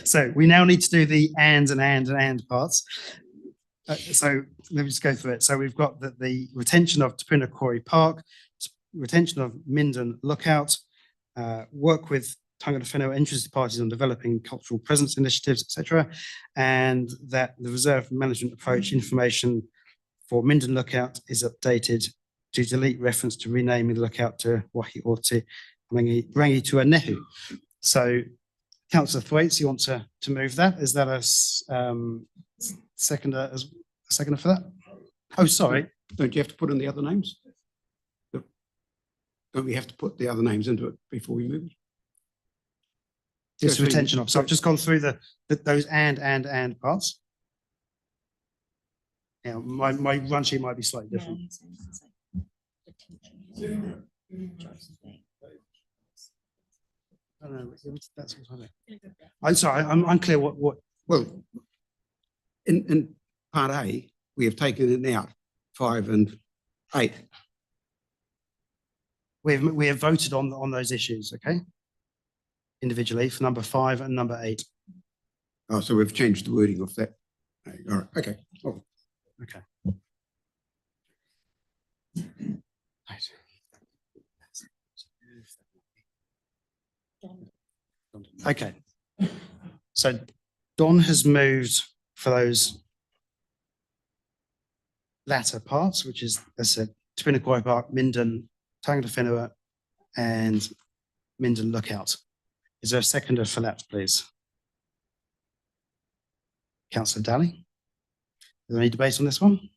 A: So we now need to do the and parts. So let me just go through it. So we've got the retention of Te Puna Quarry Park, retention of Minden Lookout, work with tangata whenua interested parties on developing cultural presence initiatives, etc., and that the reserve management approach information for Minden Lookout is updated to delete reference to renaming the lookout to Wahi o Te Rangi Tuanehu. So Councillor Thwaites, you want to move that? Is that a seconder for that? Oh, sorry.
N: Don't you have to put in the other names? Don't we have to put the other names into it before we move it?
A: Just
N: Josephine,
A: retention of. So I've just gone through those and parts. Yeah, my run sheet might be slightly different. That's what I'm sorry, I'm unclear what.
N: Well, in part A, we have taken it out, 5 and 8.
A: We have voted on those issues, okay? Individually for number 5 and number 8.
N: Oh, so we've changed the wording of that. All right, okay. Oh,
A: Okay. Right. Okay. So Don has moved for those latter parts, which is, as I said, Te Puna Park, Minden, Tangata Whenua, and Minden Lookout. Is there a seconder for that, please? Councillor Daly? Is there any debate on this one?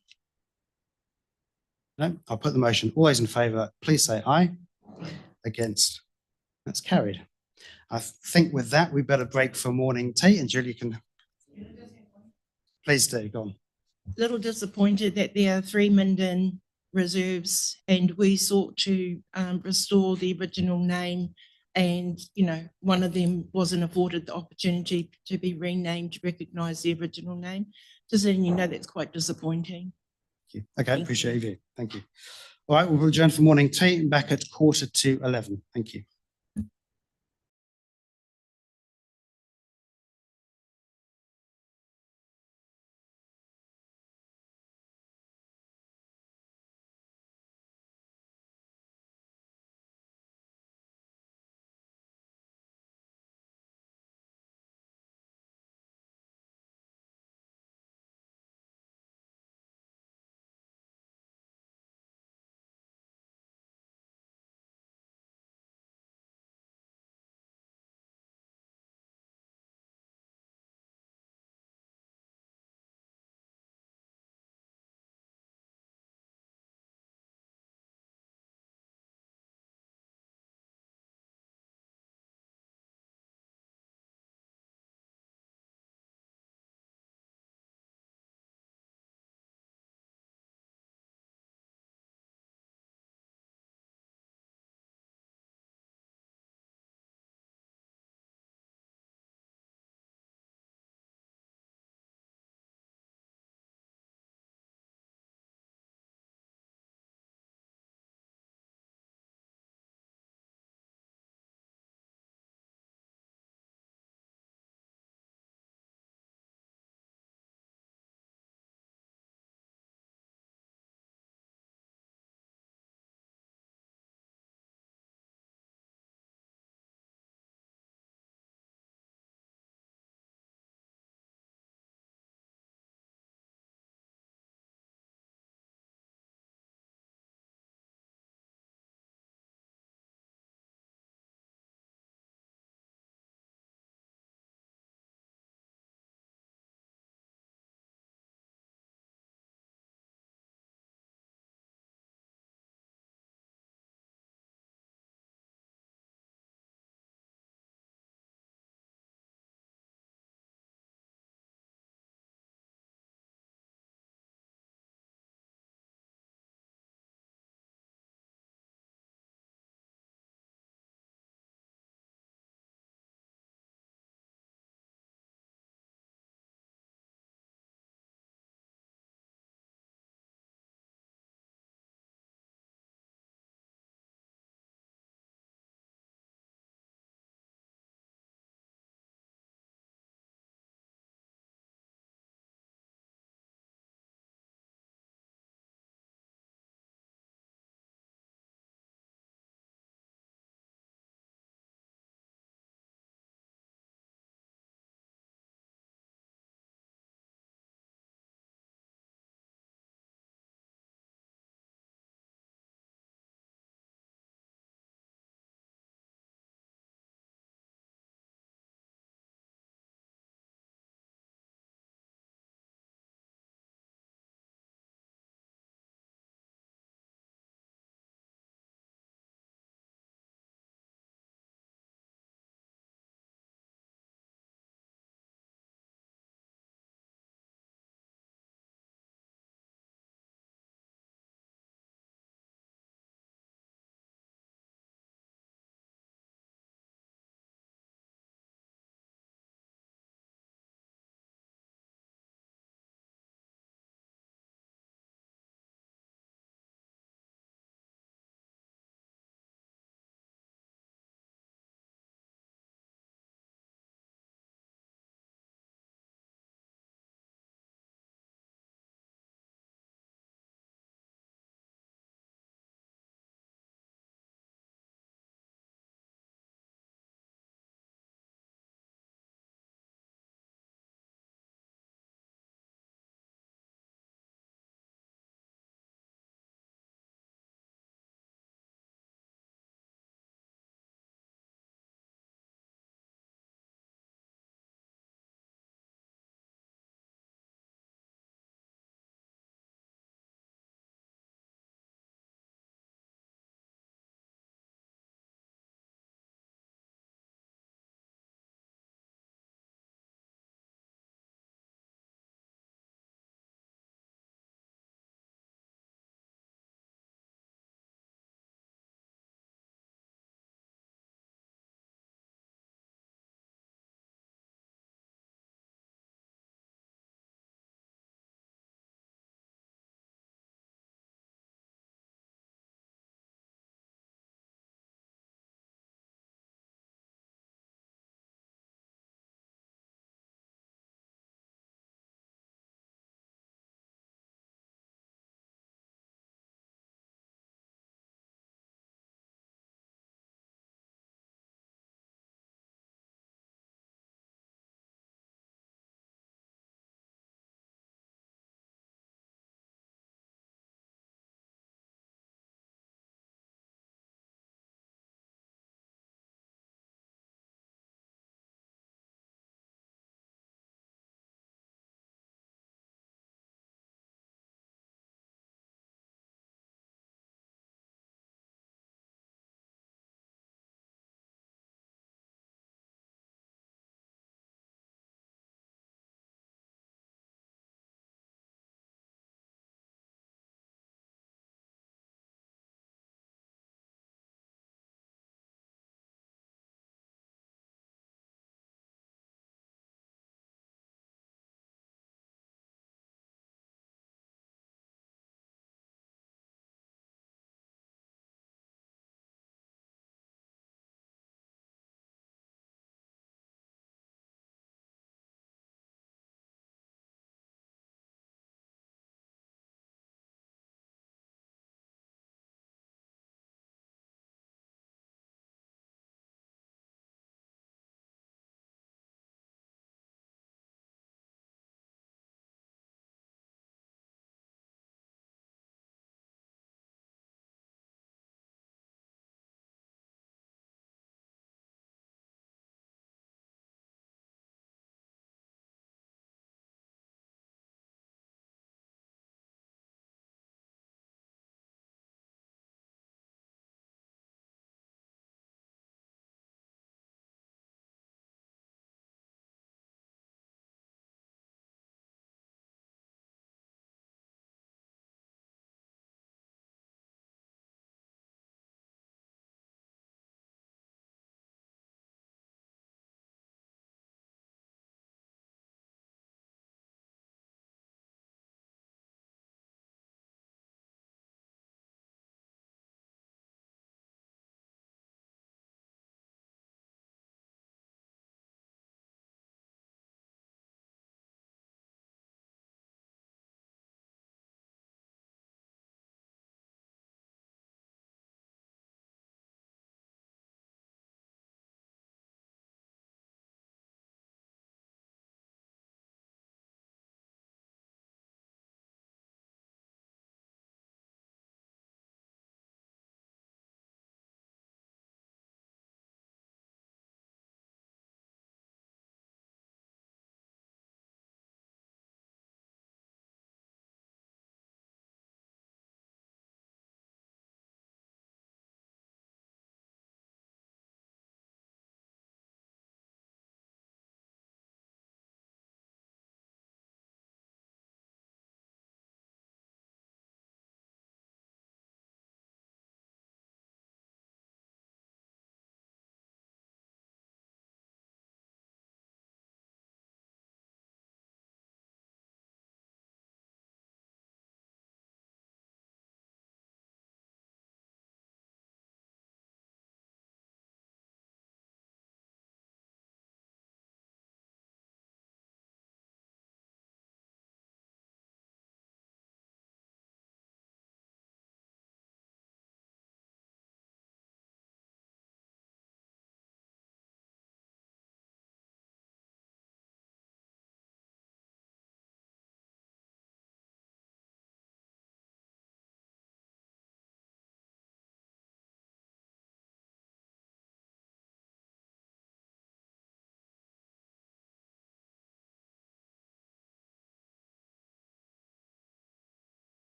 A: No, I'll put the motion. All those in favour, please say aye. Against? That's carried. I think with that, we better break for morning tea, and Julie can. Please do, go on.
M: Little disappointed that there are 3 Minden reserves and we sought to restore the original name, and one of them wasn't afforded the opportunity to be renamed to recognise the original name. Just letting you know that's quite disappointing.
A: Thank you. Okay, appreciate your view. Thank you. All right, we'll adjourn for morning tea and back at 11:15. Thank you.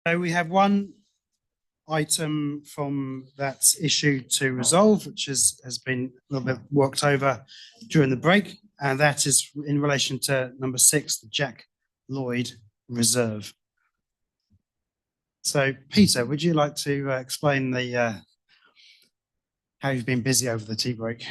A: So we have one item from that issue to resolve, which has been a little bit worked over during the break, and that is in relation to number 6, the Jack Lloyd Reserve. So Peter, would you like to explain the how you've been busy over the tea break?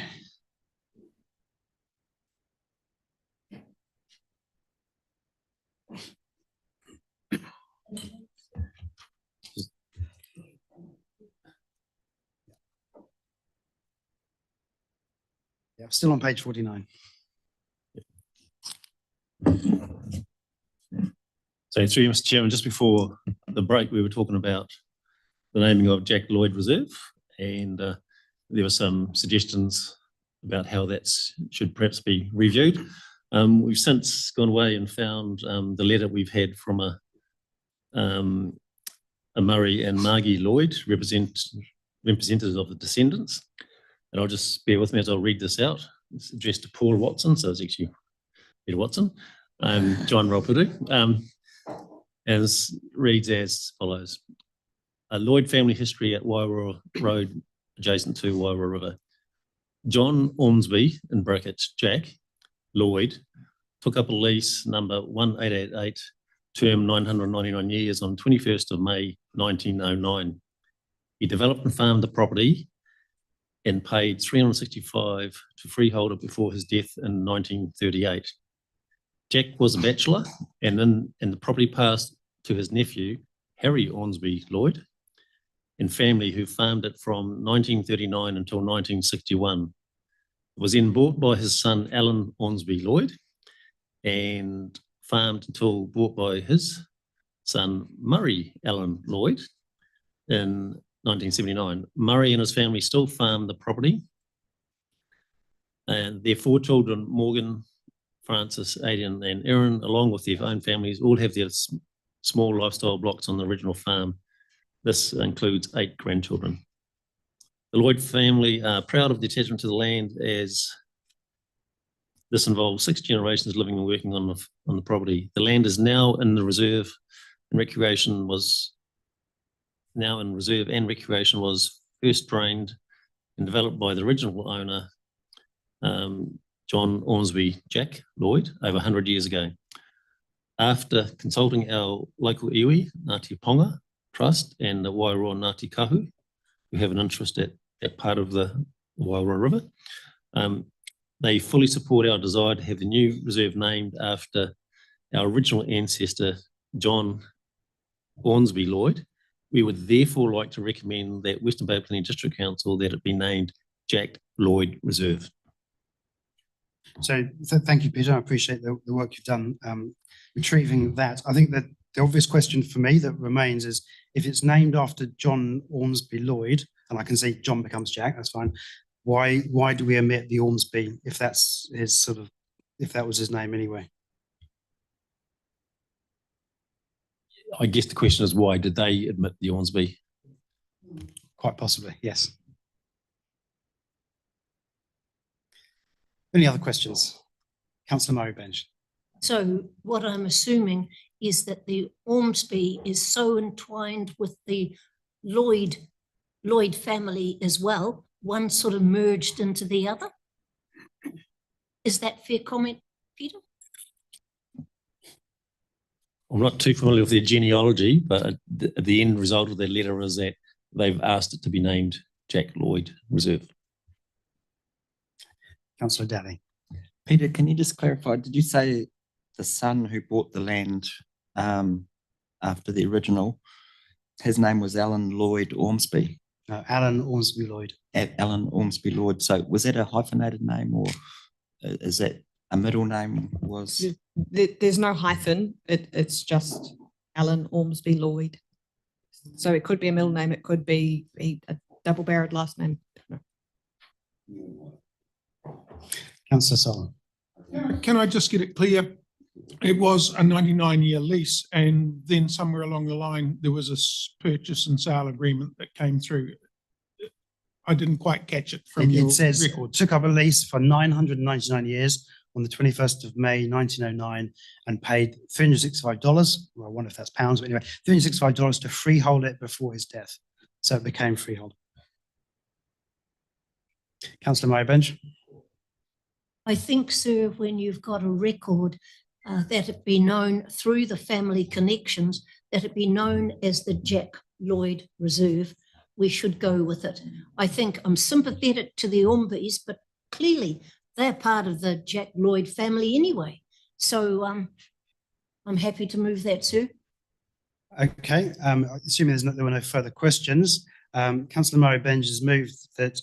A: Yeah, still on page 49.
K: So through you, Mr. Chairman, just before the break, we were talking about the naming of Jack Lloyd Reserve, and there were some suggestions about how that should perhaps be reviewed. We've since gone away and found the letter we've had from a Murray and Margie Lloyd, representatives of the descendants. And I'll just bear with me as I'll read this out. It's addressed to Paul Watson, so it's actually Peter Watson, John Raupuru. And this reads as follows. A Lloyd family history at Wairoa Road, adjacent to Wairoa River. John Ormsby, in brackets, Jack Lloyd, took up a lease number 1888, term 999 years on 21st of May, 1909. He developed and farmed the property and paid $365 to freeholder before his death in 1938. Jack was a bachelor, and the property passed to his nephew, Harry Ormsby Lloyd, and family who farmed it from 1939 until 1961. It was then bought by his son, Alan Ormsby Lloyd, and farmed until bought by his son, Murray Allen Lloyd, in 1979. Murray and his family still farm the property, and their 4 children, Morgan, Francis, Aidan, and Erin, along with their own families, all have their small lifestyle blocks on the original farm. This includes 8 grandchildren. The Lloyd family are proud of the attachment to the land, as this involves 6 generations living and working on the property. The land is now in the reserve, and recreation was first drained and developed by the original owner, John Ormsby Jack Lloyd, over 100 years ago. After consulting our local iwi, Ngāti Ponga Trust, and the Wairoa Ngāti Kahu, who have an interest at that part of the Wairoa River, they fully support our desire to have the new reserve named after our original ancestor, John Ormsby Lloyd. We would therefore like to recommend that Western Bay Planning District Council that it be named Jack Lloyd Reserve.
A: So thank you, Peter. I appreciate the work you've done retrieving that. I think that the obvious question for me that remains is, if it's named after John Ormsby Lloyd, and I can see John becomes Jack, that's fine. Why do we omit the Ormsby if that's his if that was his name anyway?
K: I guess the question is, why did they admit the Ormsby?
A: Quite possibly, yes. Any other questions? Councillor Murray Bench.
G: So what I'm assuming is that the Ormsby is so entwined with the Lloyd family as well, one sort of merged into the other. Is that fair comment, Peter?
K: I'm not too familiar with their genealogy, but the end result of their letter is that they've asked it to be named Jack Lloyd Reserve.
A: Councillor Daly.
O: Peter, can you just clarify, did you say the son who bought the land after the original, his name was Alan Lloyd Ormsby?
A: No, Alan Ormsby Lloyd.
O: Alan Ormsby Lloyd. So was that a hyphenated name, or is that a middle name?
B: There's no hyphen. It's just Alan Ormsby Lloyd. So it could be a middle name. It could be a double-barreled last name.
A: Councillor Solomon.
E: Can I just get it clear? It was a 99-year lease, and then somewhere along the line, there was a purchase and sale agreement that came through. I didn't quite catch it from your
A: It says,
E: record.
A: took up a lease for 999 years on the 21st of May, 1909, and paid $365. Well, I wonder if that's pounds, but anyway, $365 to freehold it before his death. So it became freehold. Councillor Murray Bench.
G: I think, sir, when you've got a record, that it be known through the family connections, that it be known as the Jack Lloyd Reserve, we should go with it. I think I'm sympathetic to the Umbies, but clearly they're part of the Jack Lloyd family anyway. So I'm happy to move that, sir.
A: Okay, assuming there were no further questions, Councillor Murray Benj has moved that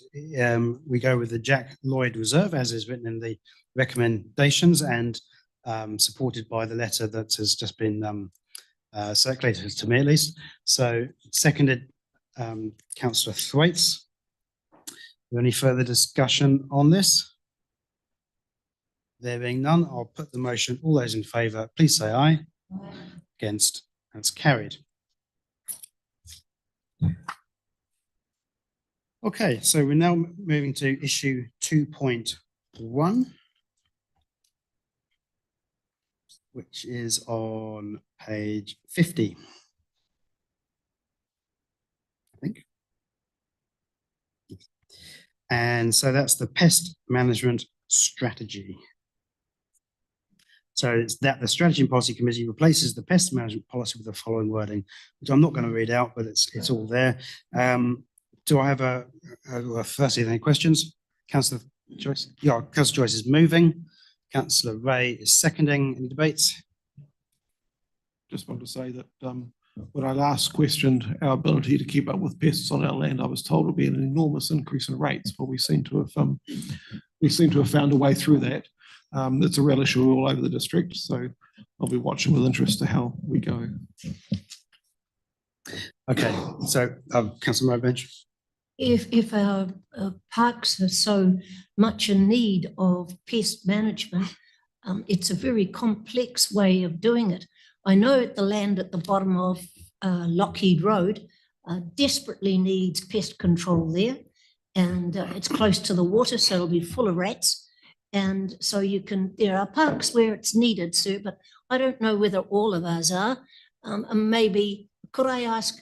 A: we go with the Jack Lloyd Reserve as is written in the recommendations and supported by the letter that has just been circulated to me at least. So seconded, Councillor Thwaites. Any further discussion on this? There being none, I'll put the motion. All those in favour, please say aye. Against, that's carried. Okay, so we're now moving to issue 2.1, which is on page 50. I think. And so that's the pest management strategy. So it's that the Strategy and Policy Committee replaces the pest management policy with the following wording, which I'm not going to read out, but it's all there. Do I have firstly, any questions? Councillor Joyce? Yeah, Councillor Joyce is moving. Councillor Ray is seconding. Any debates?
C: Just want to say that when I last questioned our ability to keep up with pests on our land, I was told it would be an enormous increase in rates, but we seem to have found a way through that. It's a real issue all over the district, so I'll be watching with interest to how we go.
A: Okay, so Councillor Murray-Bench.
G: If our parks are so much in need of pest management, it's a very complex way of doing it. I know the land at the bottom of Lockheed Road desperately needs pest control there, and it's close to the water, so it'll be full of rats. And so there are parks where it's needed, sir, but I don't know whether all of ours are. And maybe, could I ask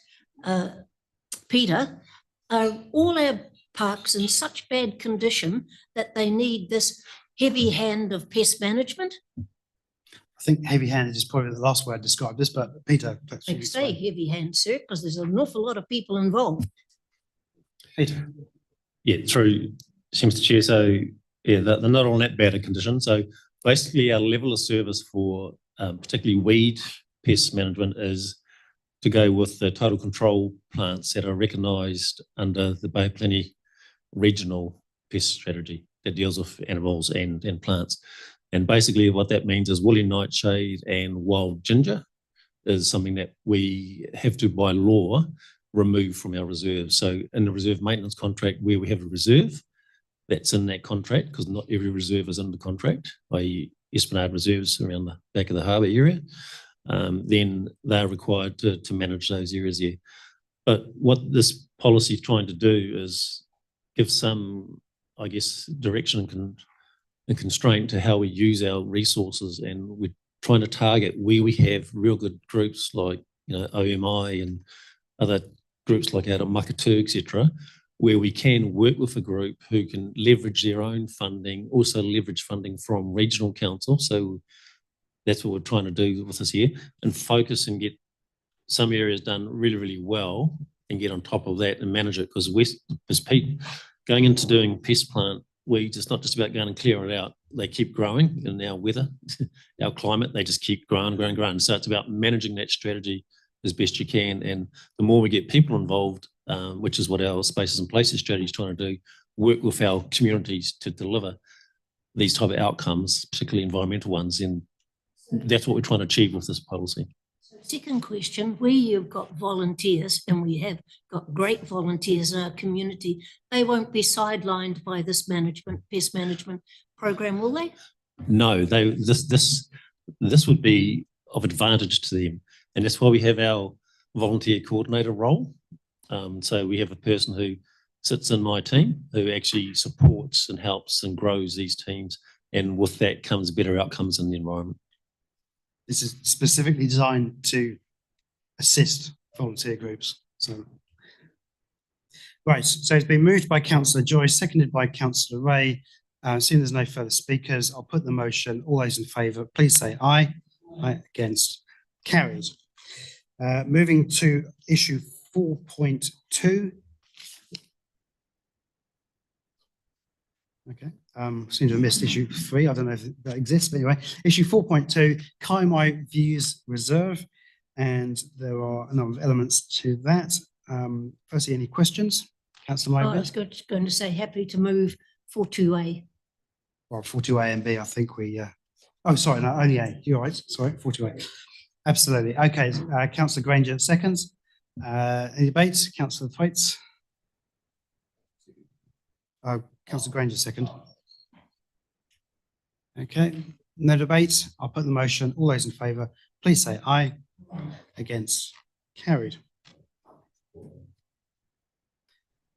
G: Peter, are all our parks in such bad condition that they need this heavy hand of pest management?
A: I think heavy-handed is probably the last way I describe this, but Peter.
G: They say heavy hand, sir, because there's an awful lot of people involved.
A: Peter.
K: Yeah, through Mr. Chair. So yeah, they're not all in that bad a condition. So basically our level of service for particularly weed pest management is to go with the total control plants that are recognised under the Bay of Plenty regional pest strategy that deals with animals and plants. And basically what that means is woolly nightshade and wild ginger is something that we have to, by law, remove from our reserve. So in the reserve maintenance contract where we have a reserve, that's in that contract, because not every reserve is under contract, i.e. Esplanade reserves around the back of the harbour area, then they're required to manage those areas there. But what this policy is trying to do is give some, I guess, direction and constraint to how we use our resources, and we're trying to target where we have real good groups like, you know, OMI and other groups like out of Makatu, etc., where we can work with a group who can leverage their own funding, also leverage funding from regional council. So that's what we're trying to do with this here, and focus and get some areas done really, really well and get on top of that and manage it. Because as Pete, going into doing pest plant weeds, it's not just about going and clear it out. They keep growing in our weather, our climate, they just keep growing. So it's about managing that strategy as best you can. And the more we get people involved, which is what our Spaces and Places strategy is trying to do, work with our communities to deliver these type of outcomes, particularly environmental ones. And that's what we're trying to achieve with this policy.
G: Second question, where you've got volunteers, and we have got great volunteers in our community, they won't be sidelined by this pest management program, will they?
K: No, this would be of advantage to them. And that's why we have our volunteer coordinator role. So we have a person who sits in my team who actually supports and helps and grows these teams. And with that comes better outcomes in the environment.
A: This is specifically designed to assist volunteer groups. So, right, so it's been moved by Councillor Joyce, seconded by Councillor Ray. Seeing there's no further speakers, I'll put the motion. All those in favour, please say aye. Aye, against, carried. Moving to issue 4.2. Okay, seem to have missed issue 3. I don't know if that exists, but anyway, issue 4.2, Kaimai Views Reserve, and there are a number of elements to that. Firstly, any questions? Councillor
G: I
A: Mowbray?
G: was going to say happy to move 42A.
A: Well, 42A and B, I think we, oh, sorry, no, only A. You're right, sorry, 42A. Absolutely. Okay, Councillor Granger, seconds. Any debates? Councillor Thwaites? Councillor Granger, second. Okay, no debate. I'll put the motion. All those in favour, please say aye. Against, carried.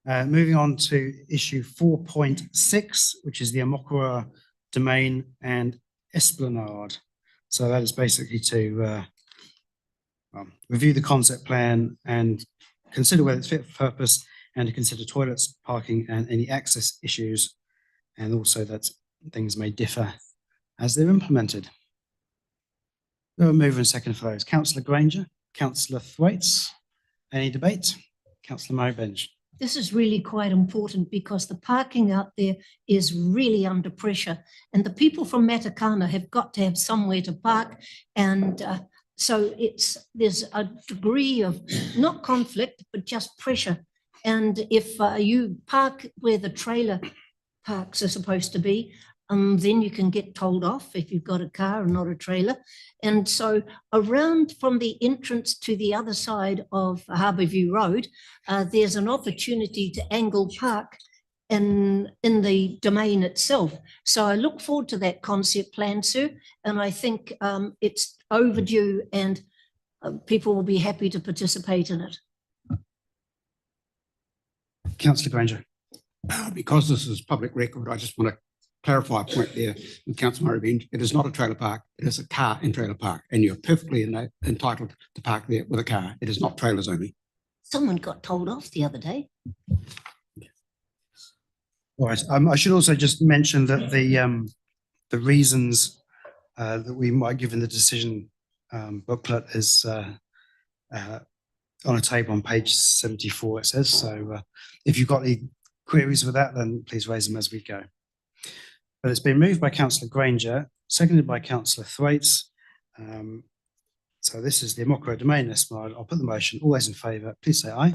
A: Moving on to issue 4.6, which is the Amokura Domain and Esplanade. So that is basically to review the concept plan and consider whether it's fit for purpose, and to consider toilets, parking, and any access issues, and also that things may differ as they're implemented. We'll move in second for those. Councillor Granger, Councillor Thwaites, any debate? Councillor Mowbray.
G: This is really quite important because the parking out there is really under pressure, and the people from Matakana have got to have somewhere to park, and so there's a degree of not conflict but just pressure. And if you park where the trailer parks are supposed to be, then you can get told off if you've got a car and not a trailer. And so around from the entrance to the other side of Harbourview Road, there's an opportunity to angle park in the domain itself. So I look forward to that concept plan, sir, and I think it's overdue, and people will be happy to participate in it.
A: Councillor Granger.
N: Because this is public record, I just want to clarify a point there with Councillor Murray. It is not a trailer park, it is a car and trailer park, and you're perfectly entitled to park there with a car. It is not trailers only.
G: Someone got told off the other day.
A: All right. I should also just mention that the reasons that we might give in the decision booklet is on a table on page 74, it says. So if you've got any queries with that, then please raise them as we go. But it's been moved by Councillor Granger, seconded by Councillor Thwaites. So this is the Amokura Domain Esplanade. I'll put the motion. All those in favour, please say aye.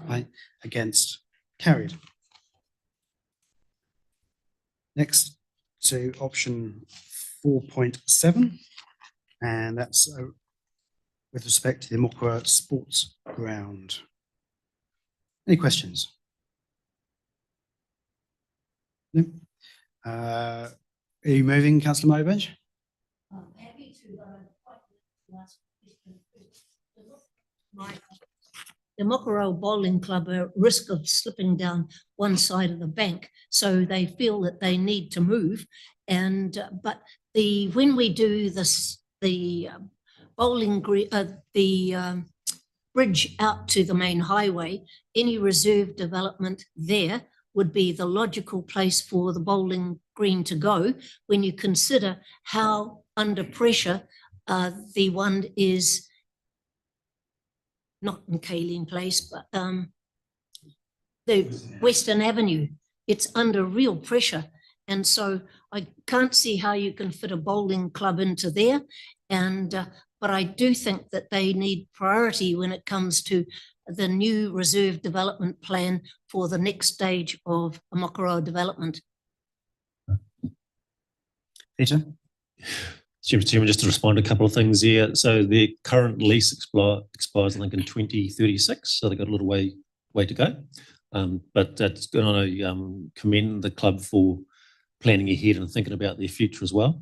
A: Aye. Against, carried. Next to option 4.7, and that's with respect to the Amokura Sports Ground. Any questions? No? Are you moving, Councillor Mowbray?
G: I'm happy to ask the Mokoro Bowling Club are at risk of slipping down one side of the bank, so they feel that they need to move. And but when we do this, the bowling green, the bridge out to the main highway, any reserve development there would be the logical place for the bowling green to go when you consider how under pressure the one is, not in Kaleen Place, but the Western Avenue. It's under real pressure. And so I can't see how you can fit a bowling club into there. And but I do think that they need priority when it comes to the new reserve development plan for the next stage of Amokoro development.
A: Peter?
K: Chairman, just to respond to a couple of things here. So the current lease expires, I think, in 2036. So they've got a little way to go. But that's going to commend the club for planning ahead and thinking about their future as well.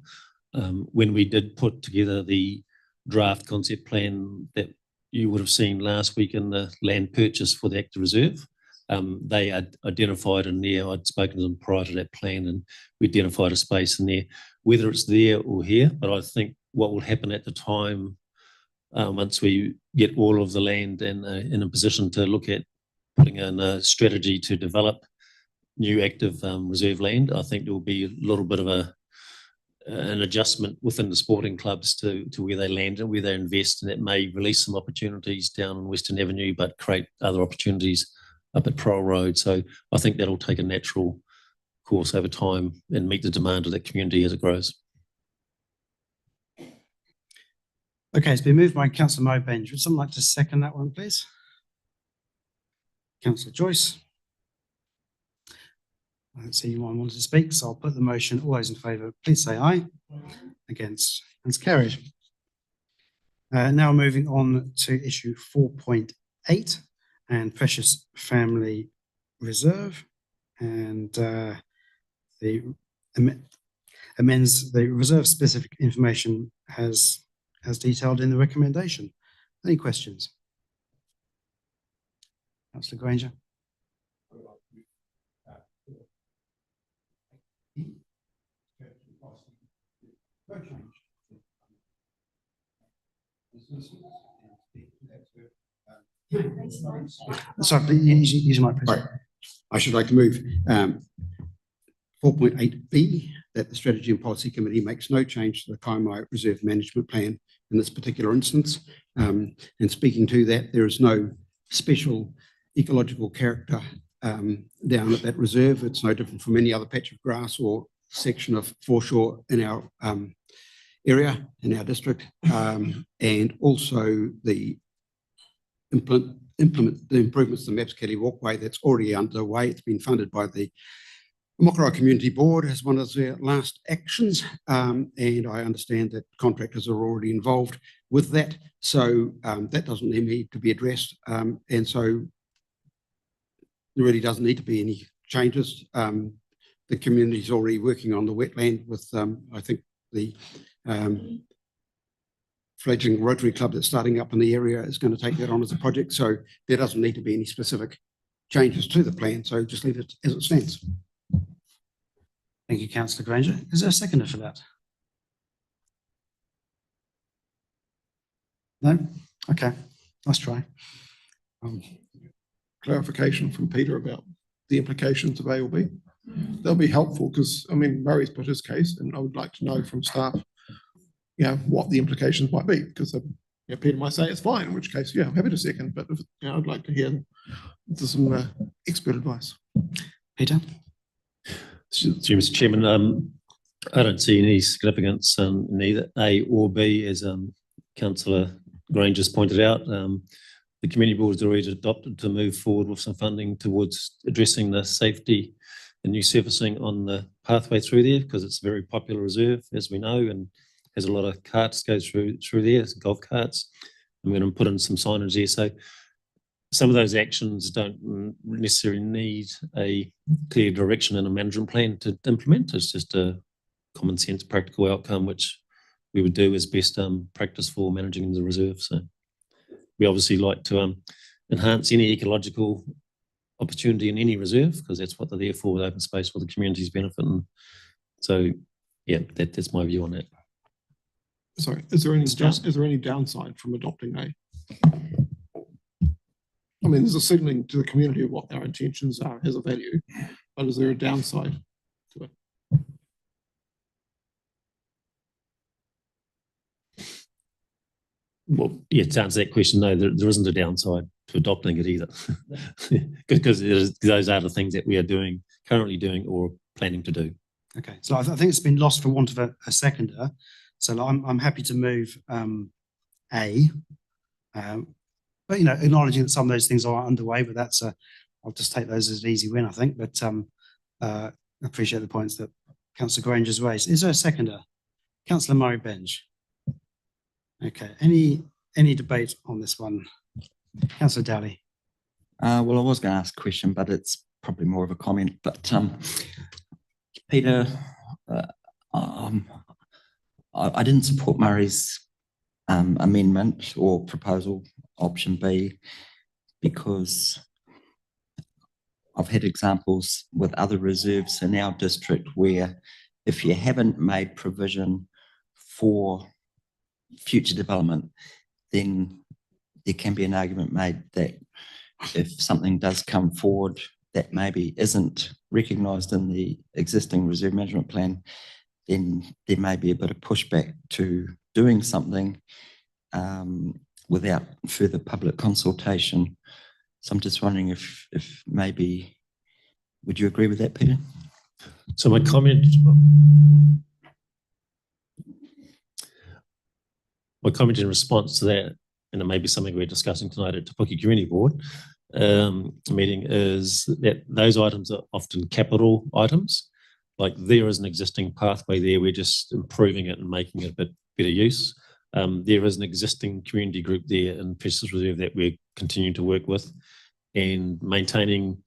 K: When we did put together the draft concept plan that you would have seen last week in the land purchase for the active reserve, They had identified in there, I'd spoken to them prior to that plan, and we identified a space in there, whether it's there or here. But I think what will happen at the time, once we get all of the land and in a position to look at putting in a strategy to develop new active reserve land, I think there will be a little bit of an adjustment within the sporting clubs to where they land and where they invest, and that may release some opportunities down on Western Avenue, but create other opportunities up at Prowl Road. So I think that'll take a natural course over time and meet the demand of that community as it grows.
A: Okay, it's been moved by Councillor Murray Benj. Would someone like to second that one, please? Councillor Joyce. I don't see anyone wanting to speak, so I'll put the motion. All those in favour, please say aye. Against, and it's carried. Now moving on to issue 4.8 and Precious Family Reserve, and the amends the reserve specific information as detailed in the recommendation. Any questions? Councillor Granger. Sorry, use your mic, please.
N: Right. I should like to move 4.8B, that the Strategy and Policy Committee makes no change to the Kaimai Reserve Management Plan in this particular instance. And speaking to that, there is no special ecological character down at that reserve. It's no different from any other patch of grass or section of foreshore in our area, in our district. And also the implement the improvements to the Maps Kelly walkway that's already underway. It's been funded by the Mokoro Community Board as one of their last actions. And I understand that contractors are already involved with that. So that doesn't need to be addressed. And so there really doesn't need to be any changes. The community is already working on the wetland with, I think, the fledgling Rotary Club that's starting up in the area is going to take that on as a project. So there doesn't need to be any specific changes to the plan. So just leave it as it stands.
A: Thank you, Councillor Granger. Is there a seconder for that? No? Okay, let's try.
C: Clarification from Peter about the implications of A or B. That'll be helpful because, I mean, Murray's put his case and I would like to know from staff, you know, what the implications might be, because Peter might say it's fine, in which case, yeah, I'm happy to second, but if, I'd like to hear some expert advice.
A: Peter?
K: Mr. Chairman, I don't see any significance in either A or B, as Councillor Granger's pointed out. The Community Board has already adopted to move forward with some funding towards addressing the safety and new surfacing on the pathway through there, because it's a very popular reserve, as we know, and has a lot of carts go through there, golf carts. I'm going to put in some signage there. So some of those actions don't necessarily need a clear direction and a management plan to implement. It's just a common sense, practical outcome, which we would do as best practice for managing the reserve. So we obviously like to enhance any ecological opportunity in any reserve, because that's what they're there for, with open space for the community's benefit. And so, yeah, that's my view on that.
C: Sorry, is there any downside from adopting A? I mean, there's a signaling to the community of what our intentions are, has a value, but is there a downside to it?
K: Well, yeah, to answer that question, no, there isn't a downside to adopting it either, because those are the things that we are doing, currently doing, or planning to do.
A: Okay, so I think it's been lost for want of a seconder. So I'm happy to move A, but acknowledging that some of those things are underway. But that's I'll just take those as an easy win, I think. But I appreciate the points that Councillor Granger's raised. Is there a seconder? Councillor Murray Benj. Okay, any debate on this one? Councillor Dowley.
O: Well, I was going to ask a question, but it's probably more of a comment. But Peter, I didn't support Murray's amendment or proposal, option B, because I've had examples with other reserves in our district where if you haven't made provision for future development, then there can be an argument made that if something does come forward that maybe isn't recognised in the existing reserve management plan, then there may be a bit of pushback to doing something without further public consultation. So I'm just wondering if maybe, would you agree with that, Peter?
K: So my comment in response to that, and it may be something we're discussing tonight at Te Puke Community Board meeting, is that those items are often capital items. Like there is an existing pathway there, we're just improving it and making it a bit better use. There is an existing community group there in Precious Reserve that we're continuing to work with, and maintaining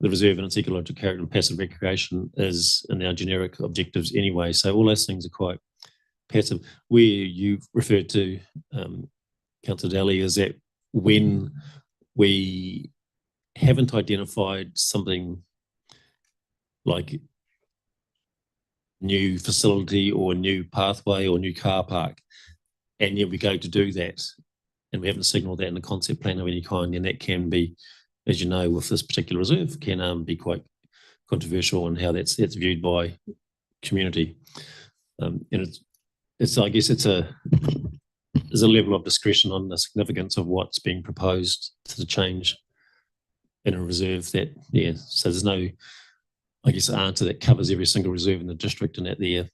K: the reserve and its ecological character and passive recreation is in our generic objectives anyway. So all those things are quite passive. Where you referred to, Councillor Daly, is that when we haven't identified something like new facility or new pathway or new car park, and yet we go to do that and we haven't signalled that in the concept plan of any kind, and that can be, as you know, with this particular reserve, can be quite controversial in how that's viewed by community. And it's I guess there's a level of discretion on the significance of what's being proposed to the change in a reserve that, yeah, so there's no, I guess, answer that covers every single reserve in the district and that there.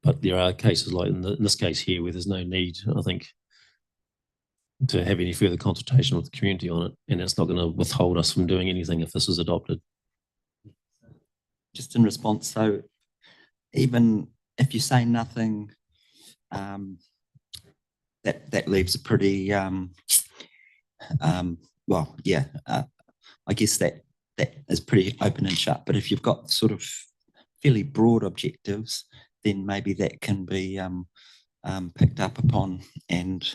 K: But there are cases like in this case here where there's no need, I think, to have any further consultation with the community on it, and it's not going to withhold us from doing anything if this is adopted.
O: Just in response, so even if you say nothing, that leaves a pretty well, yeah, I guess that is pretty open and shut. But if you've got sort of fairly broad objectives, then maybe that can be picked up upon and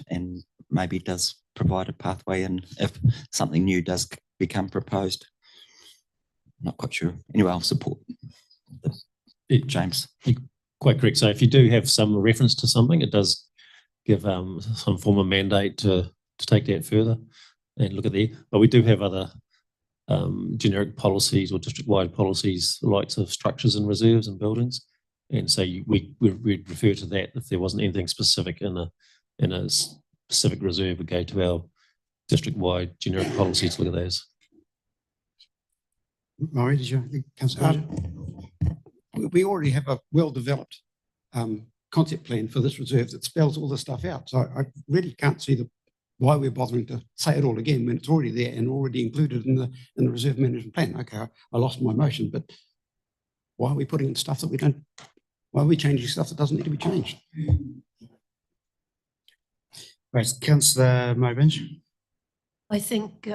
O: maybe does provide a pathway, and if something new does become proposed. Not quite sure. Anyway, I'll support James.
K: You're quite correct. So if you do have some reference to something, it does give some form of mandate to take that further and look at there. But we do have other generic policies or district-wide policies, the likes of structures and reserves and buildings. And so we'd refer to that if there wasn't anything specific in a specific reserve. Would go to our district-wide generic policies to look at those.
A: Murray, did you, Councillor?
N: We already have a well-developed concept plan for this reserve that spells all this stuff out. So I really can't see why we're bothering to say it all again when it's already there and already included in the reserve management plan. Okay, I lost my motion, but why are we putting in stuff that we don't? Why are we changing stuff that doesn't need to be changed?
A: Right, Councillor Murray-Bench.
G: I think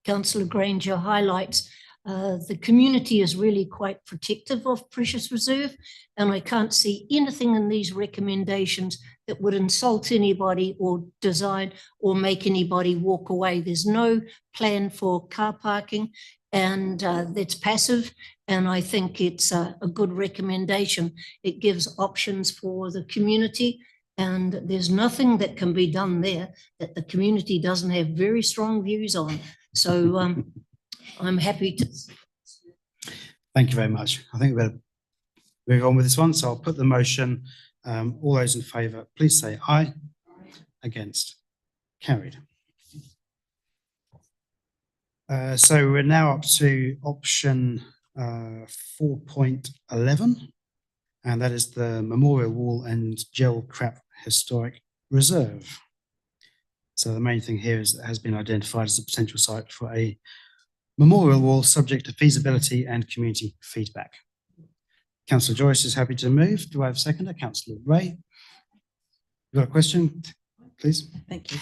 G: Councillor Granger highlights the community is really quite protective of Precious Reserve, and I can't see anything in these recommendations that would insult anybody or design or make anybody walk away. There's no plan for car parking, and that's passive, and I think it's a good recommendation. It gives options for the community, and there's nothing that can be done there that the community doesn't have very strong views on. So I'm happy to.
A: Thank you very much. I think we'll move on with this one. So I'll put the motion. All those in favour, please say aye. Against? Carried. So we're now up to option 4.11, and that is the Memorial Wall and Gel Crap Historic Reserve. So the main thing here is that it has been identified as a potential site for a memorial wall subject to feasibility and community feedback. Councillor Joyce is happy to move. Do I have a seconder? Councillor Ray. You got a question, please?
H: Thank you.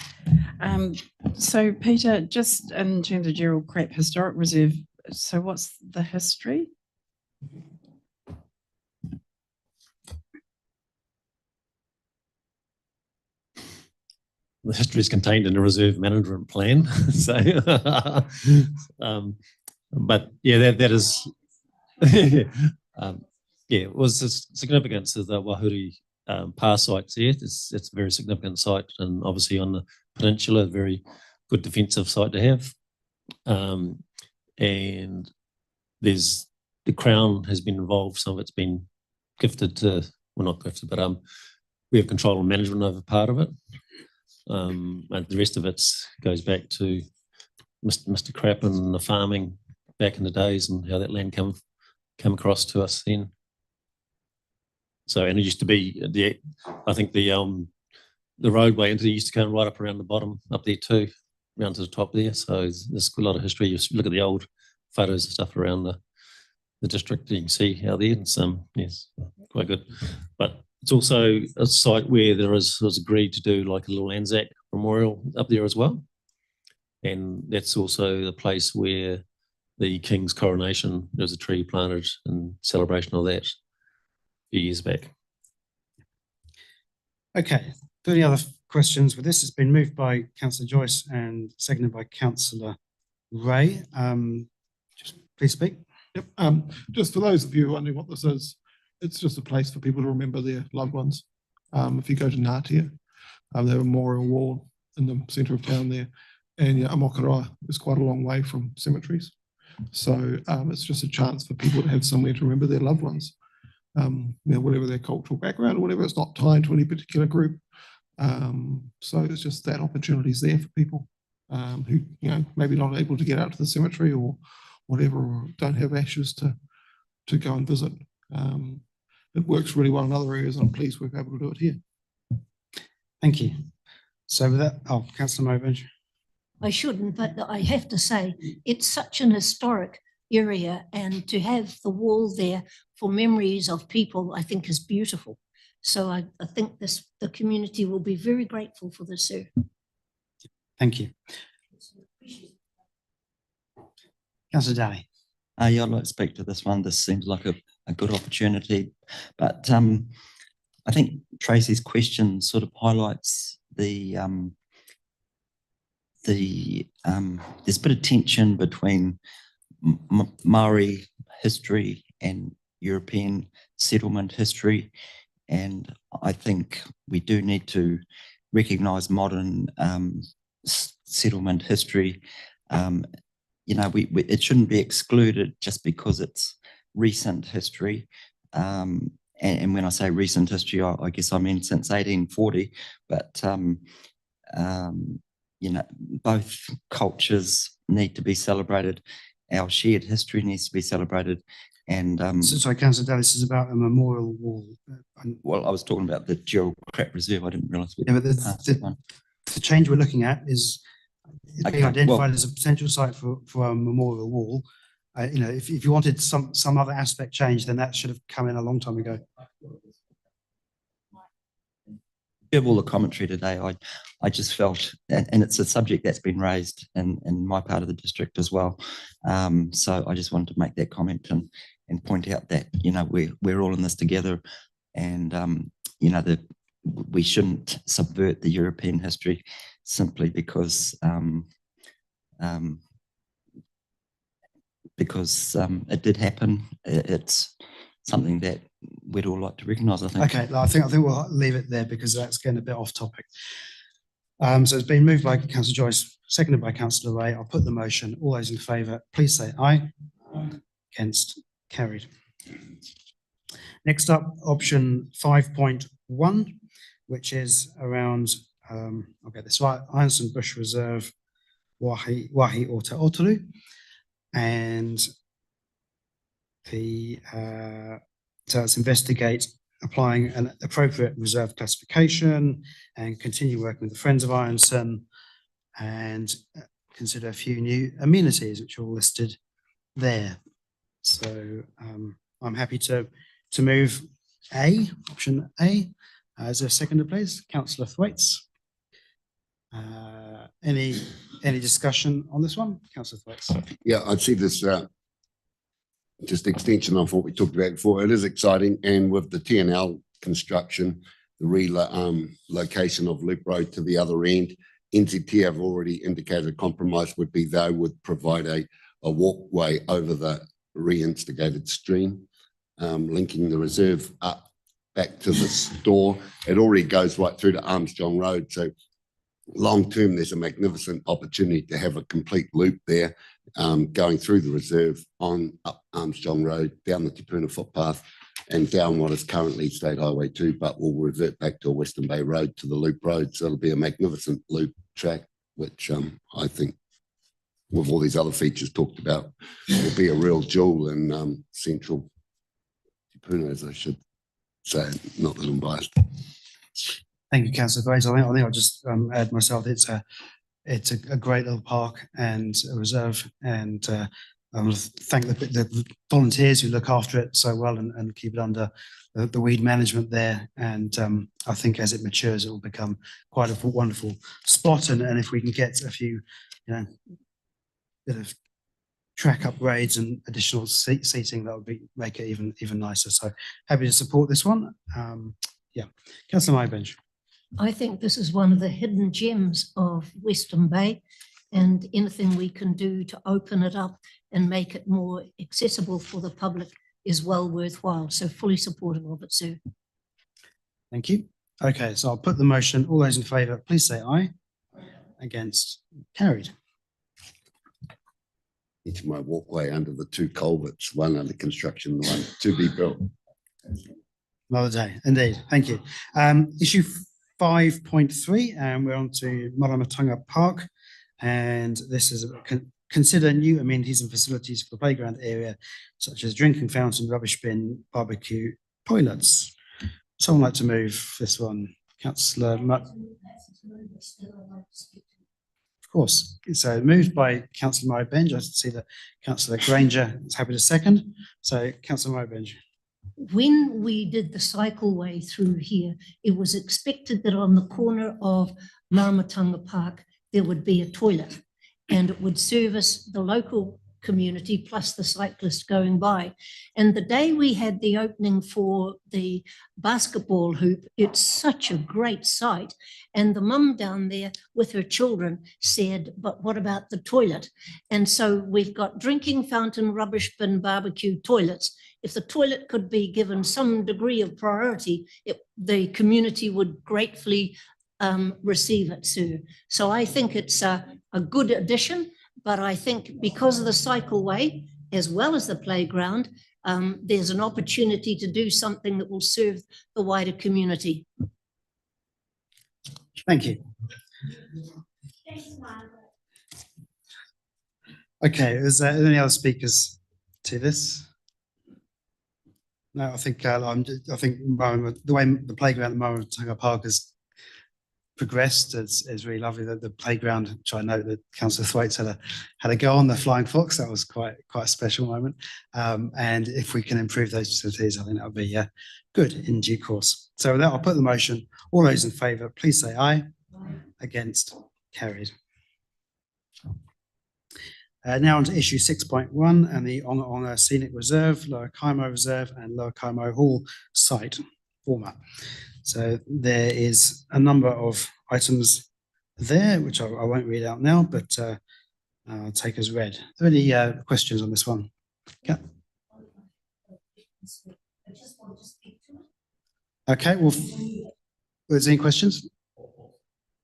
H: So Peter, just in terms of Gerald Crap Historic Reserve, so what's the history?
K: The history is contained in a reserve management plan. So But yeah, that is, yeah, it was the significance of the Wahuri Pa sites there. It's a very significant site, and obviously on the peninsula, a very good defensive site to have. And there's the Crown has been involved. Some of it's been gifted to, well, not gifted, but we have control and management over part of it. And the rest of it goes back to Mr. Crap and the farming back in the days and how that land came across to us then. So, and it used to be I think the roadway into used to come right up around the bottom up there too, around to the top there. So there's a lot of history. You look at the old photos and stuff around the district, you can see how there it's yes, quite good. But it's also a site where was agreed to do like a little Anzac memorial up there as well. And that's also the place where the King's coronation, there was a tree planted in celebration of that a few years back.
A: Okay, any other questions with this? It's been moved by Councillor Joyce and seconded by Councillor Ray. Just please speak.
C: Yep. Just for those of you wondering what this is, it's just a place for people to remember their loved ones. If you go to Ngatea, they have a memorial wall in the centre of town there. And yeah, Amokaroa is quite a long way from cemeteries. So it's just a chance for people to have somewhere to remember their loved ones. Whatever their cultural background or whatever, it's not tied to any particular group. So it's just that opportunity is there for people who, maybe not able to get out to the cemetery or whatever, or don't have ashes to go and visit. It works really well in other areas, and I'm pleased we're able to do it here.
A: Thank you. So with that, Councillor Mowbridge.
G: I shouldn't, but I have to say, it's such an historic area, and to have the wall there for memories of people, I think is beautiful. So I think the community will be very grateful for this, sir.
A: Thank you. Councillor Daly.
O: Yeah, I'd like to speak to this one. This seems like a good opportunity, but I think Tracy's question sort of highlights there's a bit of tension between Maori history and European settlement history, and I think we do need to recognise modern settlement history. It shouldn't be excluded just because it's recent history. And when I say recent history, I guess I mean since 1840. But both cultures need to be celebrated. Our shared history needs to be celebrated. And
A: sorry, Councillor Daly, this is about a memorial wall.
O: Well, I was talking about the Gerald Crap Reserve. I didn't realise.
A: Yeah, but the change we're looking at is being identified as a potential site for a memorial wall. If you wanted some other aspect change, then that should have come in a long time ago.
O: Of all the commentary today, I just felt, and it's a subject that's been raised in my part of the district as well. So I just wanted to make that comment and point out that we're all in this together, and we shouldn't subvert the European history simply because it did happen. It's something that we'd all like to recognise, I think.
A: Okay, I think we'll leave it there because that's getting a bit off topic. So it's been moved by Councillor Joyce, seconded by Councillor Ray. I'll put the motion. All those in favour, please say aye. Against, carried. Next up, option 5.1, which is around, I'll get this right, Ironson Bush Reserve, Waihi o Te Otoru, and so it's investigate applying an appropriate reserve classification and continue working with the Friends of Ironson and consider a few new amenities which are all listed there. So I'm happy to move option A. Is there a seconder, please? Councillor Thwaites. Any discussion on this one? Councillor Thwaites.
L: Yeah, I'd see this just extension of what we talked about before. It is exciting, and with the TNL construction, the relocation of Loop Road to the other end, NZT have already indicated a compromise would be they would provide a a walkway over the re-instigated stream, linking the reserve up back to the store. It already goes right through to Armstrong Road. So long term, there's a magnificent opportunity to have a complete loop there, going through the reserve on up Armstrong Road, down the Te Puna footpath, and down what is currently State Highway 2, but will revert back to a Western Bay Road to the Loop Road. So it'll be a magnificent loop track, which I think with all these other features talked about, will be a real jewel in central Te Puna, as I should say, not that I'm biased.
A: Thank you, Councillor Fraser. I think I'll just add myself. It's a great little park and a reserve, and I want to thank the volunteers who look after it so well and keep it under the weed management there. And I think as it matures, it will become quite a wonderful spot. And if we can get a few, bit of track upgrades and additional seating, that would make it even nicer. So happy to support this one. Councillor Mybench.
G: I think this is one of the hidden gems of Western Bay, and anything we can do to open it up and make it more accessible for the public is well worthwhile. So fully supportive of it, sir.
A: Thank you. Okay, so I'll put the motion. All those in favour, please say aye. Against, carried.
L: Into my walkway under the two culverts, one under construction, the one to be built.
A: Another day, indeed. Thank you. Issue 5.3, and we're on to Maramatanga Park. And this is consider new amenities and facilities for the playground area, such as drinking fountain, rubbish bin, barbecue, toilets. Someone like to move this one? Councillor Mutt. Of course. So moved by Councillor Mybench. I see that Councillor Granger is happy to second. So Councillor Mybench.
G: When we did the cycleway through here, it was expected that on the corner of Maramatanga Park, there would be a toilet and it would service the local community plus the cyclists going by. And the day we had the opening for the basketball hoop, it's such a great sight. And the mum down there with her children said, but what about the toilet? And so we've got drinking fountain, rubbish bin, barbecue, toilets. If the toilet could be given some degree of priority, the community would gratefully receive it, sir. So I think it's a good addition, but I think because of the cycleway as well as the playground, there's an opportunity to do something that will serve the wider community.
A: Thank you. Okay, is there any other speakers to this? No, I think the way the playground at Maramatanga Park has progressed is really lovely. That the playground, which I know that Councillor Thwaites had a go on the Flying Fox, that was quite a special moment. And if we can improve those facilities, I think that would be good in due course. So with that, I'll put the motion. All those in favour, please say aye. Against, carried. Now on to issue 6.1 and the Onga Onga Scenic Reserve, Lower Kaimo Reserve and Lower Kaimo Hall site format. So there is a number of items there, which I won't read out now, but I'll take as read. Are there any questions on this one? Yeah. Okay, well, is there any questions?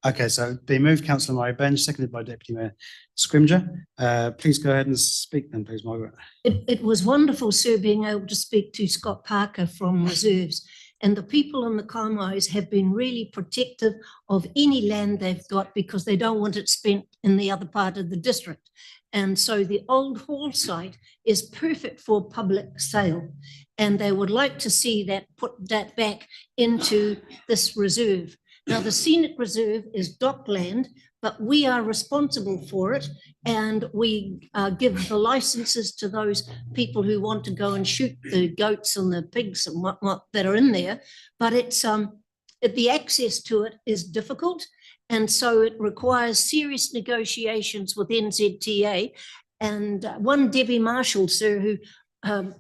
A: Okay, so being moved, Councillor Mybench, seconded by Deputy Mayor Scrimger. Please go ahead and speak then, please, Margaret.
G: It was wonderful, sir, being able to speak to Scott Parker from Reserves. And the people in the Kaimais have been really protective of any land they've got because they don't want it spent in the other part of the district. And so the old hall site is perfect for public sale. And they would like to see that put that back into this reserve. Now, the scenic reserve is dockland, but we are responsible for it. And we give the licenses to those people who want to go and shoot the goats and the pigs and whatnot that are in there. But it's the access to it is difficult. And so it requires serious negotiations with NZTA. And one Debbie Marshall, sir, who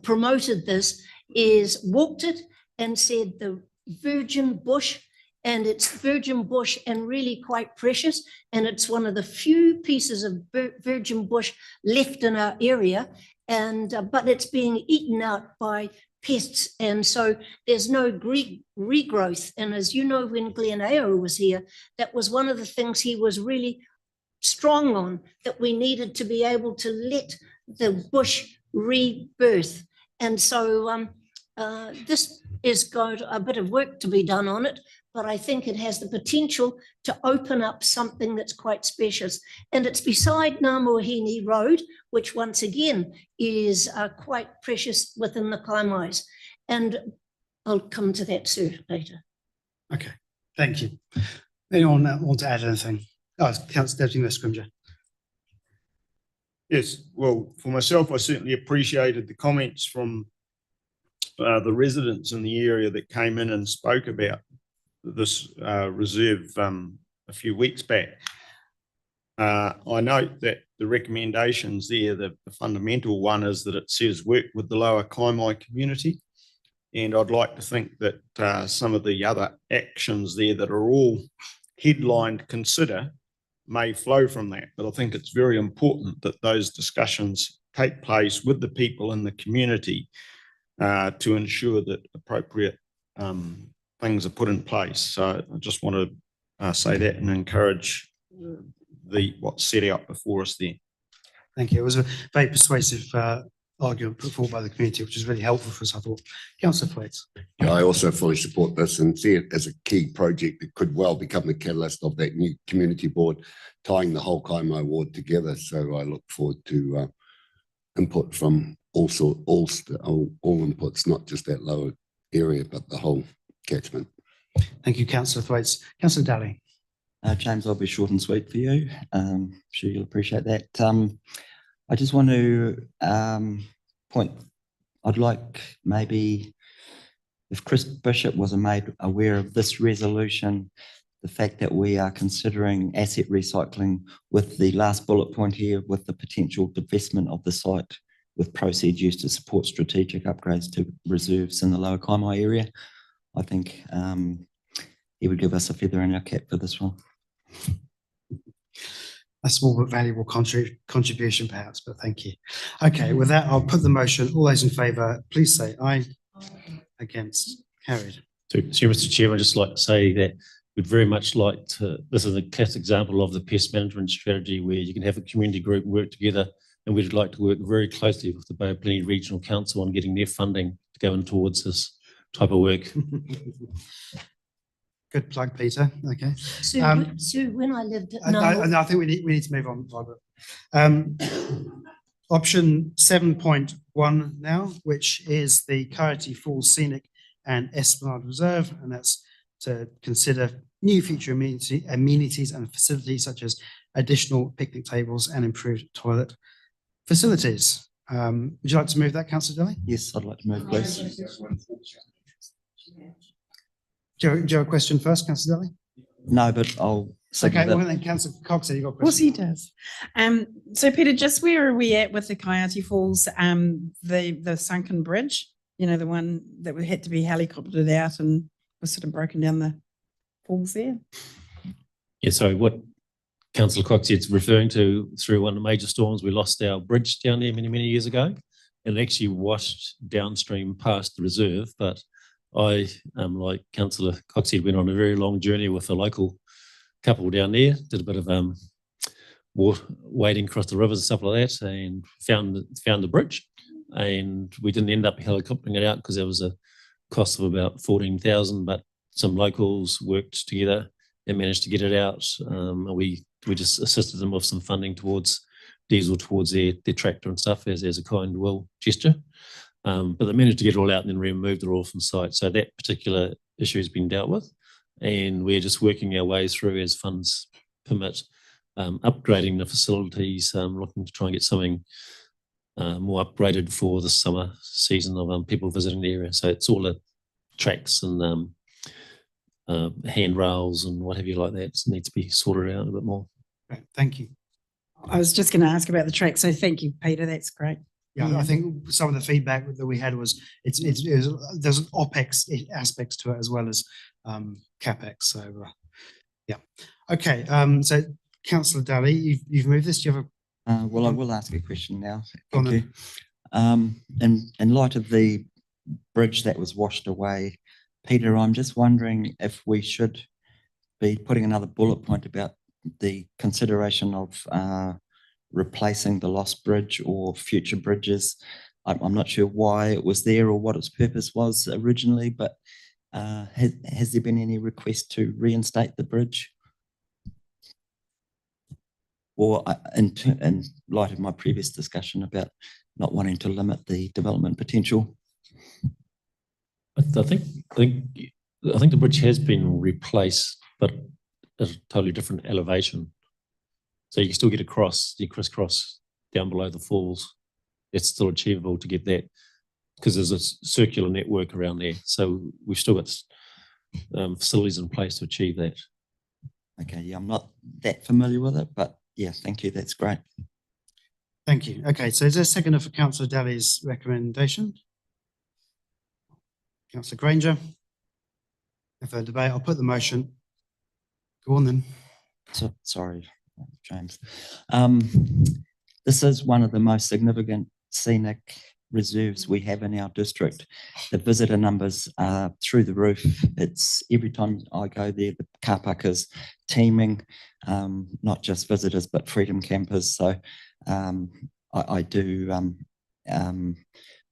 G: promoted this, walked it and said the virgin bush and it's virgin bush and really quite precious. And it's one of the few pieces of virgin bush left in our area. And, but it's being eaten out by pests. And so there's no regrowth. And as you know, when Glenn Ayo was here, that was one of the things he was really strong on, that we needed to be able to let the bush rebirth. And so this is got a bit of work to be done on it, but I think it has the potential to open up something that's quite special. And it's beside Ngāmohini Road, which once again is quite precious within the Kaimais. And I'll come to that, sir, later.
A: Okay, thank you. Anyone want to add anything? Oh, Councillor Deputy Mayor Scrimgeour.
J: Yes, well, for myself, I certainly appreciated the comments from the residents in the area that came in and spoke about this reserve a few weeks back. I note that the recommendations there, the fundamental one is that it says work with the Lower Kaimai community. And I'd like to think that some of the other actions there that are all headlined consider may flow from that. But I think it's very important that those discussions take place with the people in the community to ensure that appropriate things are put in place. So I just want to say that and encourage what's set out before us there.
A: Thank you. It was a very persuasive argument put forward by the community, which is really helpful for us, I thought. Councillor Thwaites.
L: Yeah, I also fully support this and see it as a key project that could well become the catalyst of that new community board, tying the whole Kaimai ward together. So I look forward to input from all inputs, not just that lower area, but the whole catchment.
A: Thank you, Councillor Thwaites. Councillor Daly.
O: James, I'll be short and sweet for you. I'm sure you'll appreciate that. I just want to point, I'd like maybe if Chris Bishop was made aware of this resolution, the fact that we are considering asset recycling with the last bullet point here, with the potential divestment of the site with proceeds used to support strategic upgrades to reserves in the Lower Kaimai area. I think he would give us a feather in our cap for this one.
A: A small but valuable contribution perhaps, but thank you. Okay, with that, I'll put the motion. All those in favour, please say aye. Against, carried.
K: So, Mr. Chairman, I'd just like to say that we'd very much like to, this is a classic example of the pest management strategy where you can have a community group work together, and we'd like to work very closely with the Bay of Plenty Regional Council on getting their funding to go in towards this type of work.
A: Good plug, Peter. Okay.
G: Sue, when I lived at
A: I think we need to move on, Barbara. Option 7.1 now, which is the Kairati Falls Scenic and Esplanade Reserve, and that's to consider new future amenities and facilities such as additional picnic tables and improved toilet facilities. Would you like to move that, Councillor Daly?
O: Yes, I'd like to move, please.
A: Do you have a question first, Councillor Daly?
O: No, but I'll.
A: Okay, well then Councillor Cox, you've got a question.
H: Of course he does. So Peter, just where are we at with the Kairati Falls, the sunken bridge? You know, the one that we had to be helicoptered out and was sort of broken down the falls there?
K: Yeah, so what Councillor Cox is referring to, through one of the major storms, we lost our bridge down there many, many years ago, and it actually washed downstream past the reserve. But I, like Councillor Cox said, went on a very long journey with a local couple down there, did a bit of wading across the rivers and stuff like that, and found the bridge. And we didn't end up helicoptering it out because there was a cost of about 14,000, but some locals worked together and managed to get it out. And we just assisted them with some funding towards diesel towards their tractor and stuff as a kind will gesture. But they managed to get it all out and then removed it all from site. So that particular issue has been dealt with, and we're just working our way through as funds permit, upgrading the facilities, looking to try and get something more upgraded for the summer season of people visiting the area. So it's all the tracks and handrails and what have you like that needs to be sorted out a bit more.
A: Right, thank you.
H: I was just going to ask about the track, so thank you, Peter. That's great.
A: Yeah, I think some of the feedback that we had was there's an OPEX aspects to it as well as CapEx. So yeah. Okay. So Councillor Daly, you've moved this. Do you have a
O: Well, I will ask a question now.
A: Go on
O: Thank you. In light of the bridge that was washed away, Peter, I'm just wondering if we should be putting another bullet point about the consideration of replacing the lost bridge or future bridges. I'm not sure why it was there or what its purpose was originally, but has there been any request to reinstate the bridge? Or in light of my previous discussion about not wanting to limit the development potential?
K: I think the bridge has been replaced, but at a totally different elevation. So you can still get across, you crisscross down below the falls. It's still achievable to get that because there's a circular network around there. So we've still got facilities in place to achieve that.
O: Okay, yeah, I'm not that familiar with it, but yeah, thank you. That's great.
A: Thank you. Okay, so is there a seconder for Councillor Daly's recommendation? Councillor Granger. If a debate, I'll put the motion. Go on then.
O: So, sorry, James. This is one of the most significant scenic reserves we have in our district. The visitor numbers are through the roof. It's every time I go there, the car park is teeming, not just visitors, but freedom campers. So I do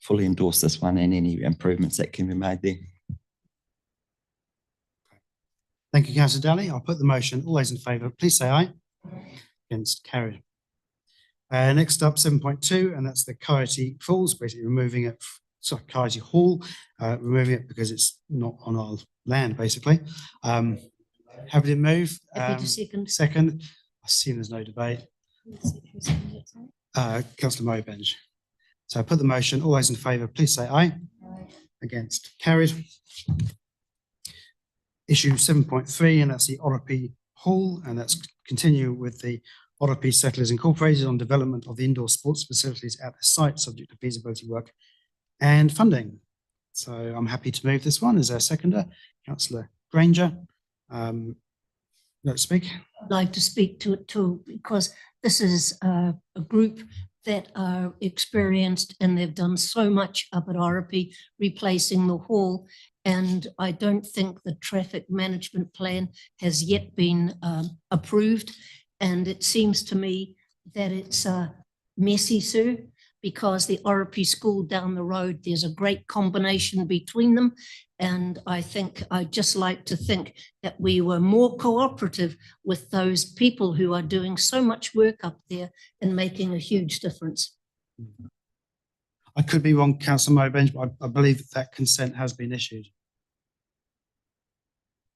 O: fully endorse this one and any improvements that can be made there.
A: Thank you, Councillor Daly. I'll put the motion. All those in favour, please say aye. Against, carried. Next up, 7.2, and that's the Coyote Falls, basically removing it, sorry, Coyote Hall, removing it because it's not on our land, basically. Happy to move.
G: Happy to second.
A: Second. I assume there's no debate. Councillor Mowbenge. So I put the motion. All those in favour, please say aye. Aye. Against, carried. Issue 7.3, and that's the Oropi Hall, and that's continue with the Oropi Settlers Incorporated on development of the indoor sports facilities at the site, subject to feasibility work and funding. So I'm happy to move this one. Is there a seconder? Councillor Granger. No speak.
G: I'd like to speak to it too, because this is a group that are experienced and they've done so much up at Oropi, replacing the hall. And I don't think the traffic management plan has yet been approved. And it seems to me that it's messy, sir, because the Oropi School down the road, there's a great combination between them. And I think I'd just like to think that we were more cooperative with those people who are doing so much work up there and making a huge difference.
A: I could be wrong, Councillor Mowbenge, but I believe that consent has been issued.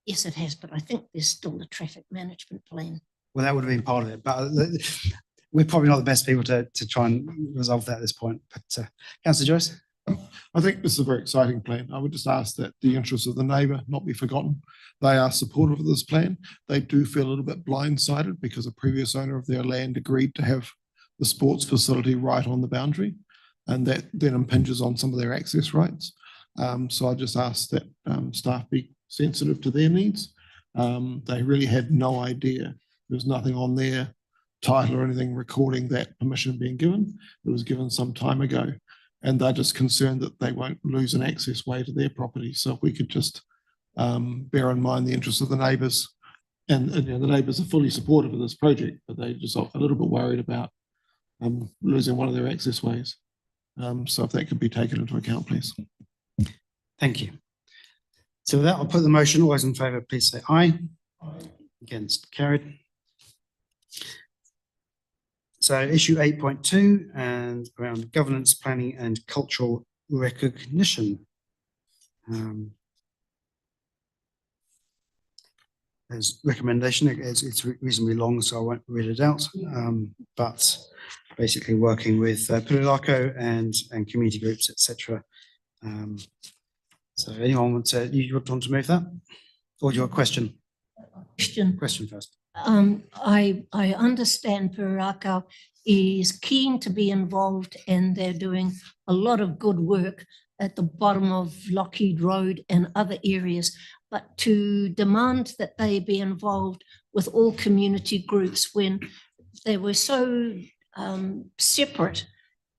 G: Yes, it has, but I think there's still the traffic management plan.
A: Well, that would have been part of it, but we're probably not the best people to try and resolve that at this point. But Councillor Joyce?
C: I think this is a very exciting plan. I would just ask that the interests of the neighbour not be forgotten. They are supportive of this plan. They do feel a little bit blindsided because a previous owner of their land agreed to have the sports facility right on the boundary, and that then impinges on some of their access rights. So I just ask that staff be sensitive to their needs. They really had no idea. There was nothing on their title or anything recording that permission being given. It was given some time ago, and they're just concerned that they won't lose an access way to their property. So if we could just bear in mind the interests of the neighbours, and you know, the neighbours are fully supportive of this project, but they're just a little bit worried about losing one of their access ways. So if that could be taken into account, please.
A: Thank you. So with that, I'll put the motion. All those in favour, please say aye. Aye. Against, carried. So issue 8.2 and around governance, planning and cultural recognition. There's recommendation, it's reasonably long, so I won't read it out, but basically working with Pulilako and community groups, etc. So anyone want to, you want to move that? Or your question? Question first.
G: I understand Pulilako is keen to be involved, and they're doing a lot of good work at the bottom of Lockheed Road and other areas. But to demand that they be involved with all community groups when they were so separate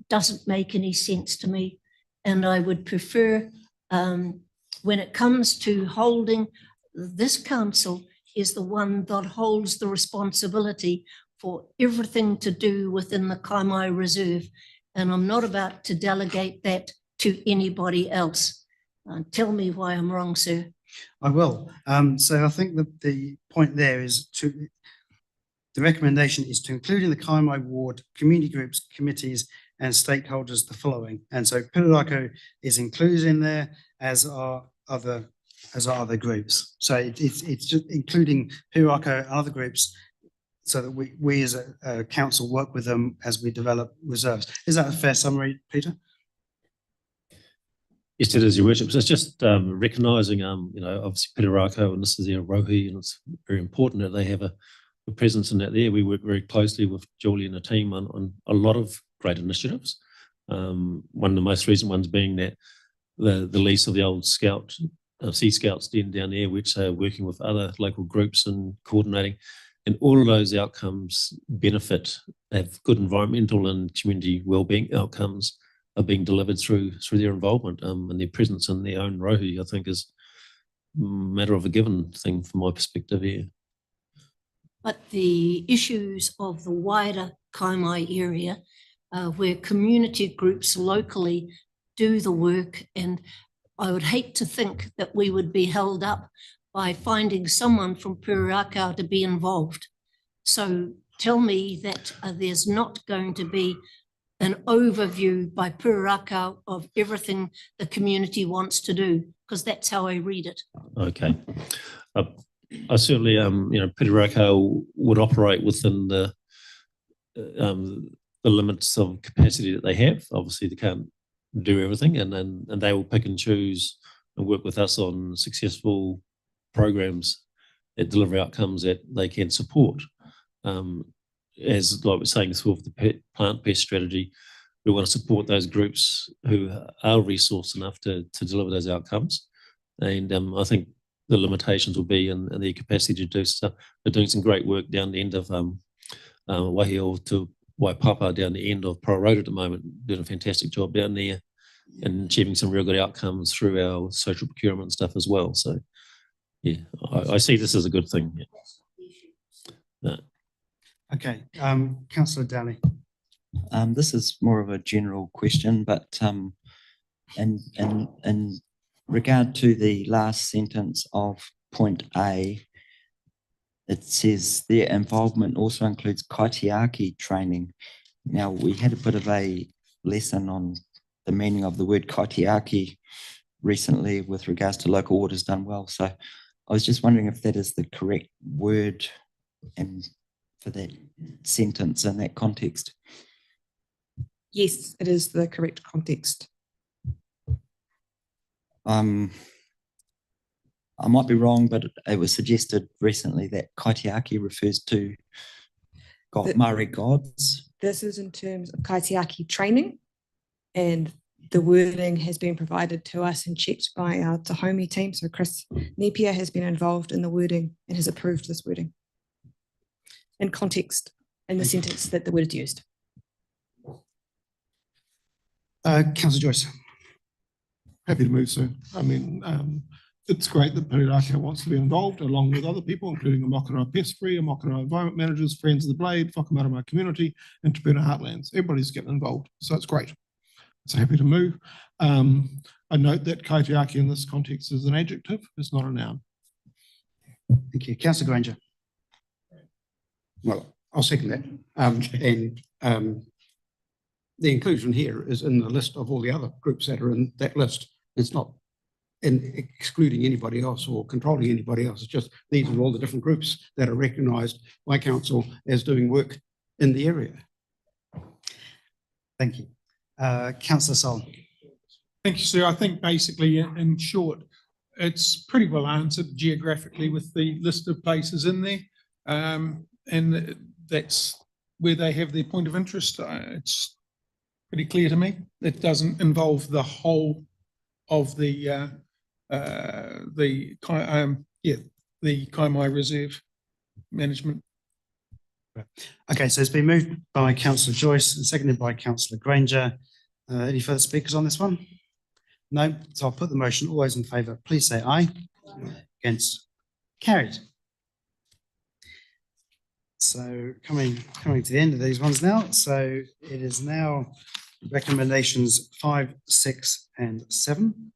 G: doesn't make any sense to me. And I would prefer, when it comes to holding, this council is the one that holds the responsibility for everything to do within the Kaimai Reserve. And I'm not about to delegate that to anybody else. Tell me why I'm wrong, sir.
A: I will. So I think that the point there is the recommendation is to include in the Kaimai ward community groups, committees and stakeholders the following. And so Pirarako is included in there, as are other groups. So it's just including Pirarako and other groups so that we as a council work with them as we develop reserves. Is that a fair summary, Peter?
K: Yes, it is, Your Worship. So it's just recognising, obviously Pirarako, and this is their rohi, and it's very important that they have a presence in that there. We work very closely with Julie and the team on a lot of great initiatives. One of the most recent ones being that the lease of the old Sea Scouts den down there, which are working with other local groups and coordinating. And all of those outcomes have good environmental and community wellbeing outcomes are being delivered through their involvement, and their presence in their own rohi, I think, is a matter of a given thing from my perspective here.
G: But the issues of the wider Kaimai area, where community groups locally do the work, and I would hate to think that we would be held up by finding someone from Pirarako to be involved. So tell me that there's not going to be an overview by Pirarako of everything the community wants to do, because that's how I read it.
K: Okay. I certainly, Pirarako would operate within the limits of capacity that they have. Obviously, they can't do everything, and they will pick and choose and work with us on successful programs that deliver outcomes that they can support. As like we're saying, with the plant pest strategy, we want to support those groups who are resourced enough to deliver those outcomes. And I think the limitations will be in their capacity to do so. They're doing some great work down the end of Waihiao to Waipapa, down the end of Pro Road at the moment, doing a fantastic job down there and achieving some real good outcomes through our social procurement stuff as well. So, yeah, I see this as a good thing. Yeah.
A: Okay, Councillor Downey.
O: This is more of a general question, but in regard to the last sentence of point A, it says their involvement also includes kaitiaki training. Now, we had a bit of a lesson on the meaning of the word kaitiaki recently with regards to local orders done well. So I was just wondering if that is the correct word and for that sentence in that context.
B: Yes, it is the correct context.
O: I might be wrong, but it was suggested recently that kaitiaki refers to Maori gods.
B: This is in terms of kaitiaki training, and the wording has been provided to us and checked by our Te Haumi team. So Chris Napier has been involved in the wording and has approved this wording in context in the sentence that the word is used.
A: Councillor Joyce.
C: Happy to move, sir. I mean, it's great that Pirarako wants to be involved along with other people, including the Mokoroa Pest Free, Mokoroa Environment Managers, Friends of the Blade, Whakamarama Community, and Te Puna Heartlands. Everybody's getting involved, so it's great. So happy to move. I note that kaitiaki in this context is an adjective, it's not a noun.
A: Thank you. Councillor Granger.
N: Well, I'll second that. The inclusion here is in the list of all the other groups that are in that list. It's not in excluding anybody else or controlling anybody else. It's just these are all the different groups that are recognised by council as doing work in the area.
A: Thank you. Councillor Sol.
E: Thank you, sir. I think basically, in short, it's pretty well answered geographically with the list of places in there. And that's where they have their point of interest. It's pretty clear to me. It doesn't involve the whole of the Kaimai Reserve management.
A: Okay, so it's been moved by councillor Joyce and seconded by councillor Granger. Any further speakers on this one? No, so I'll put the motion. All those in favour, please say aye. Against, carried. So coming to the end of these ones now. So it is now recommendations 5, 6 and 7.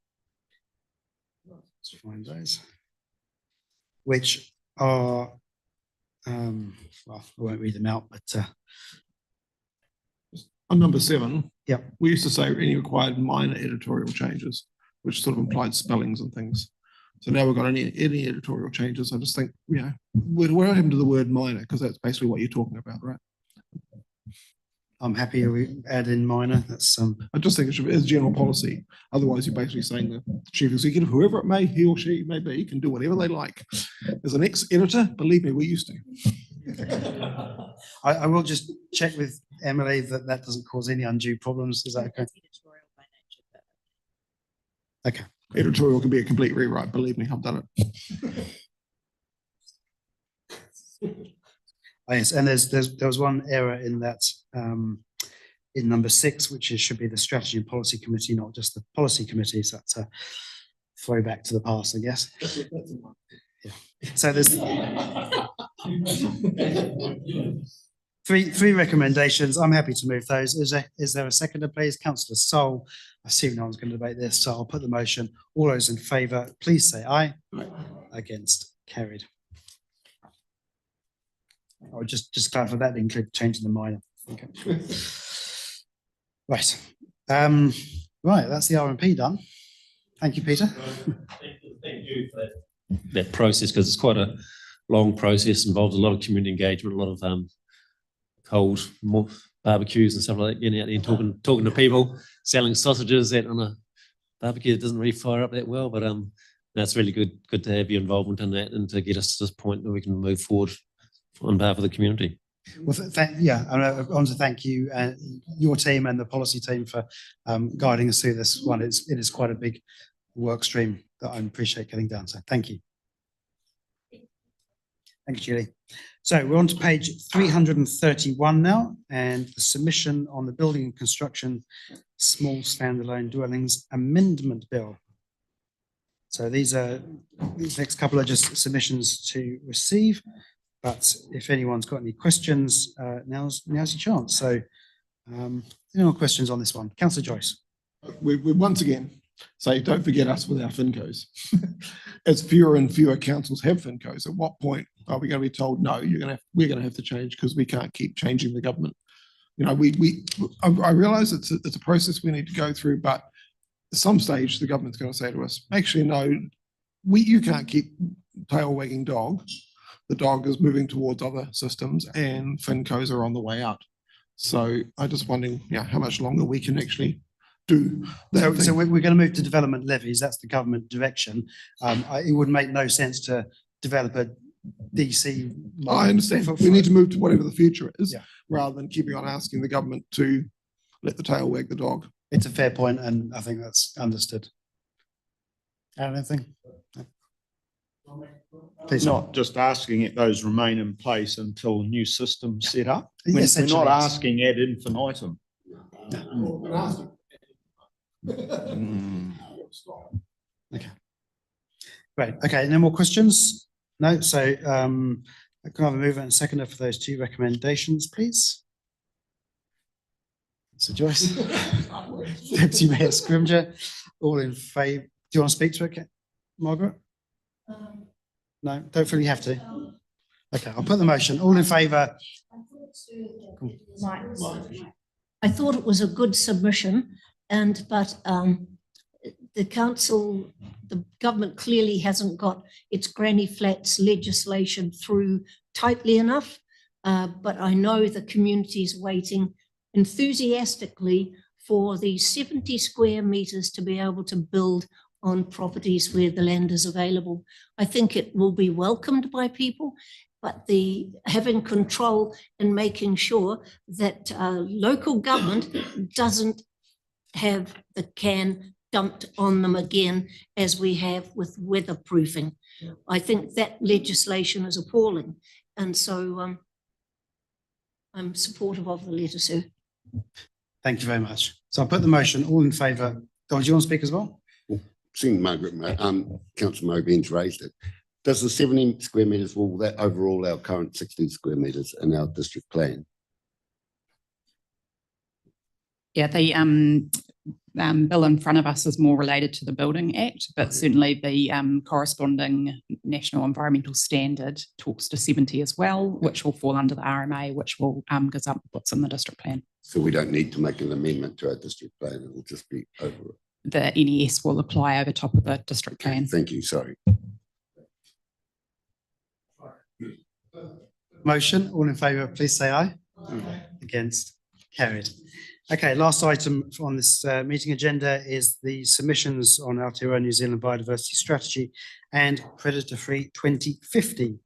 A: Let's find those. Which are, well, I won't read them out, but
C: On number 7.
A: Yeah.
C: We used to say any required minor editorial changes, which sort of implied spellings and things. So now we've got any editorial changes. I just think, you know, what happened to the word minor? Because that's basically what you're talking about, right?
A: I'm happy we add in minor. That's
C: I just think it should be as general policy. Otherwise, you're basically saying the chief executive, whoever it may, he or she may be, can do whatever they like. As an ex-editor, believe me, we used to.
A: I will just check with Emily that that doesn't cause any undue problems. Is that okay? Okay.
C: Editorial can be a complete rewrite. Believe me, I've done it.
A: Oh, yes, and there was one error in that in number 6, which should be the strategy and policy committee, not just the policy committee. So that's a throwback to the past, I guess. Yeah. So there's three recommendations. I'm happy to move those. Is there a seconder, please? Councillor Sol. I assume no one's going to debate this, so I'll put the motion. All those in favour, please say aye. Aye. Against, carried. I'll just clarify that include changing the minor. Okay. Right. Right, that's the RMP done. Thank you, Peter.
K: Thank you for that process, because it's quite a long process, involves a lot of community engagement, a lot of cold barbecues and stuff like that, getting out there and talking to people, selling sausages that on a barbecue that doesn't really fire up that well, but that's really good to have your involvement in that and to get us to this point where we can move forward on behalf of the community.
A: Well, I want to thank you, your team and the policy team for guiding us through this one. It is quite a big work stream that I appreciate getting done. So thank you. Thank you, Julie. So we're on to page 331 now, and the submission on the building and construction small standalone dwellings amendment bill. So these next couple are just submissions to receive. But if anyone's got any questions, now's your chance. So, any more questions on this one? Councillor Joyce.
C: We once again say, don't forget us with our FinCos. As fewer and fewer councils have FinCos, at what point are we going to be told, no, we're going to have to change because we can't keep changing the government? You know, I realise it's a process we need to go through, but at some stage the government's going to say to us, actually, no, you can't keep tail wagging dog. The dog is moving towards other systems and FinCos are on the way out. So I'm just wondering, how much longer we can actually do that.
A: So we're going to move to development levies. That's the government direction. It would make no sense to develop a DC.
C: I understand. We need to move to whatever the future is, rather than keeping on asking the government to let the tail wag the dog.
A: It's a fair point, and I think that's understood. Anything?
J: Please. Not just asking it those remain in place until a new system's set up. We're
A: Essentially,
J: not asking ad infinitum.
A: Okay. Great. Okay. No more questions? No. So can I have a mover and seconder for those two recommendations, please? So Joyce, Deputy Mayor Scrimger, all in favour. Do you want to speak to it, Margaret? No, don't feel you have to. Okay, I'll put the motion. All in favour?
G: I thought it was a good submission, but the council, the government clearly hasn't got its granny flats legislation through tightly enough. But I know the community is waiting enthusiastically for the 70 square metres to be able to build on properties where the land is available. I think it will be welcomed by people, but the having control and making sure that local government doesn't have the can dumped on them again as we have with weatherproofing. I think that legislation is appalling. And so I'm supportive of the letter, sir.
A: Thank you very much. So I'll put the motion, all in favour. Don, do you want to speak as well?
L: Seeing Margaret, Councillor Moben's raised it. Does the 70 square metres, will that overall our current 60 square metres in our district plan?
P: Yeah, the bill in front of us is more related to the Building Act, but certainly the corresponding National Environmental Standard talks to 70 as well, which will fall under the RMA, which will goes up what's in the district plan.
L: So we don't need to make an amendment to our district plan, it will just be over it.
P: The NES will apply over top of the district plan.
L: Thank you, sorry.
A: Motion, all in favour, please say aye. Against, carried. Okay, last item on this meeting agenda is the submissions on Aotearoa New Zealand Biodiversity Strategy and Predator-Free 2050.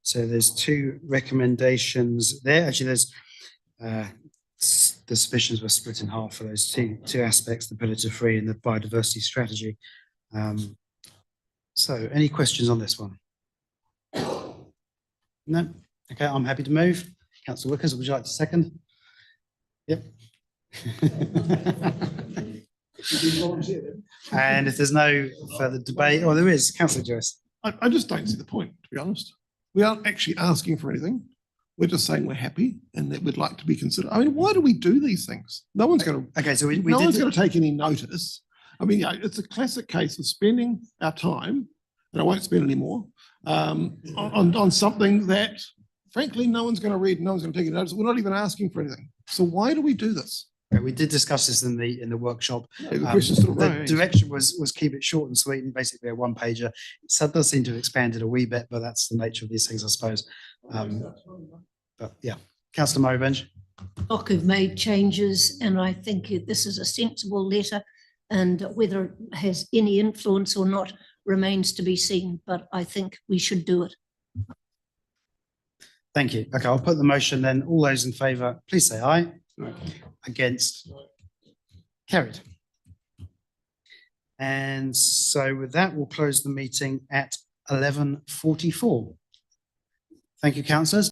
A: So there's two recommendations there. Actually, there's the submissions were split in half for those two aspects, the predator-free and the biodiversity strategy. So any questions on this one? No? Okay, I'm happy to move. Councillor Wickers, would you like to second? Yep. And if there's no further debate, or there is, Councillor Joyce.
C: I just don't see the point, to be honest. We aren't actually asking for anything. We're just saying we're happy and that we'd like to be considered. I mean, why do we do these things? No one's going to.
A: Okay, so
C: no one's going to take any notice. I mean, it's a classic case of spending our time, and I won't spend any more, on something that, frankly, no one's going to read. No one's going to take any notice. We're not even asking for anything. So why do we do this?
A: We did discuss this in the workshop.
C: Yeah, the question still
A: the
C: remains.
A: direction was keep it short and sweet and basically a one pager. It does seem to have expanded a wee bit, but that's the nature of these things, I suppose. But yeah, Councillor Murray-Bench.
G: DOC have made changes, and I think this is a sensible letter, and whether it has any influence or not remains to be seen, but I think we should do it.
A: Thank you. Okay, I'll put the motion then. All those in favour, please say aye. Against, carried. And so with that, we'll close the meeting at 11:44. Thank you, councillors.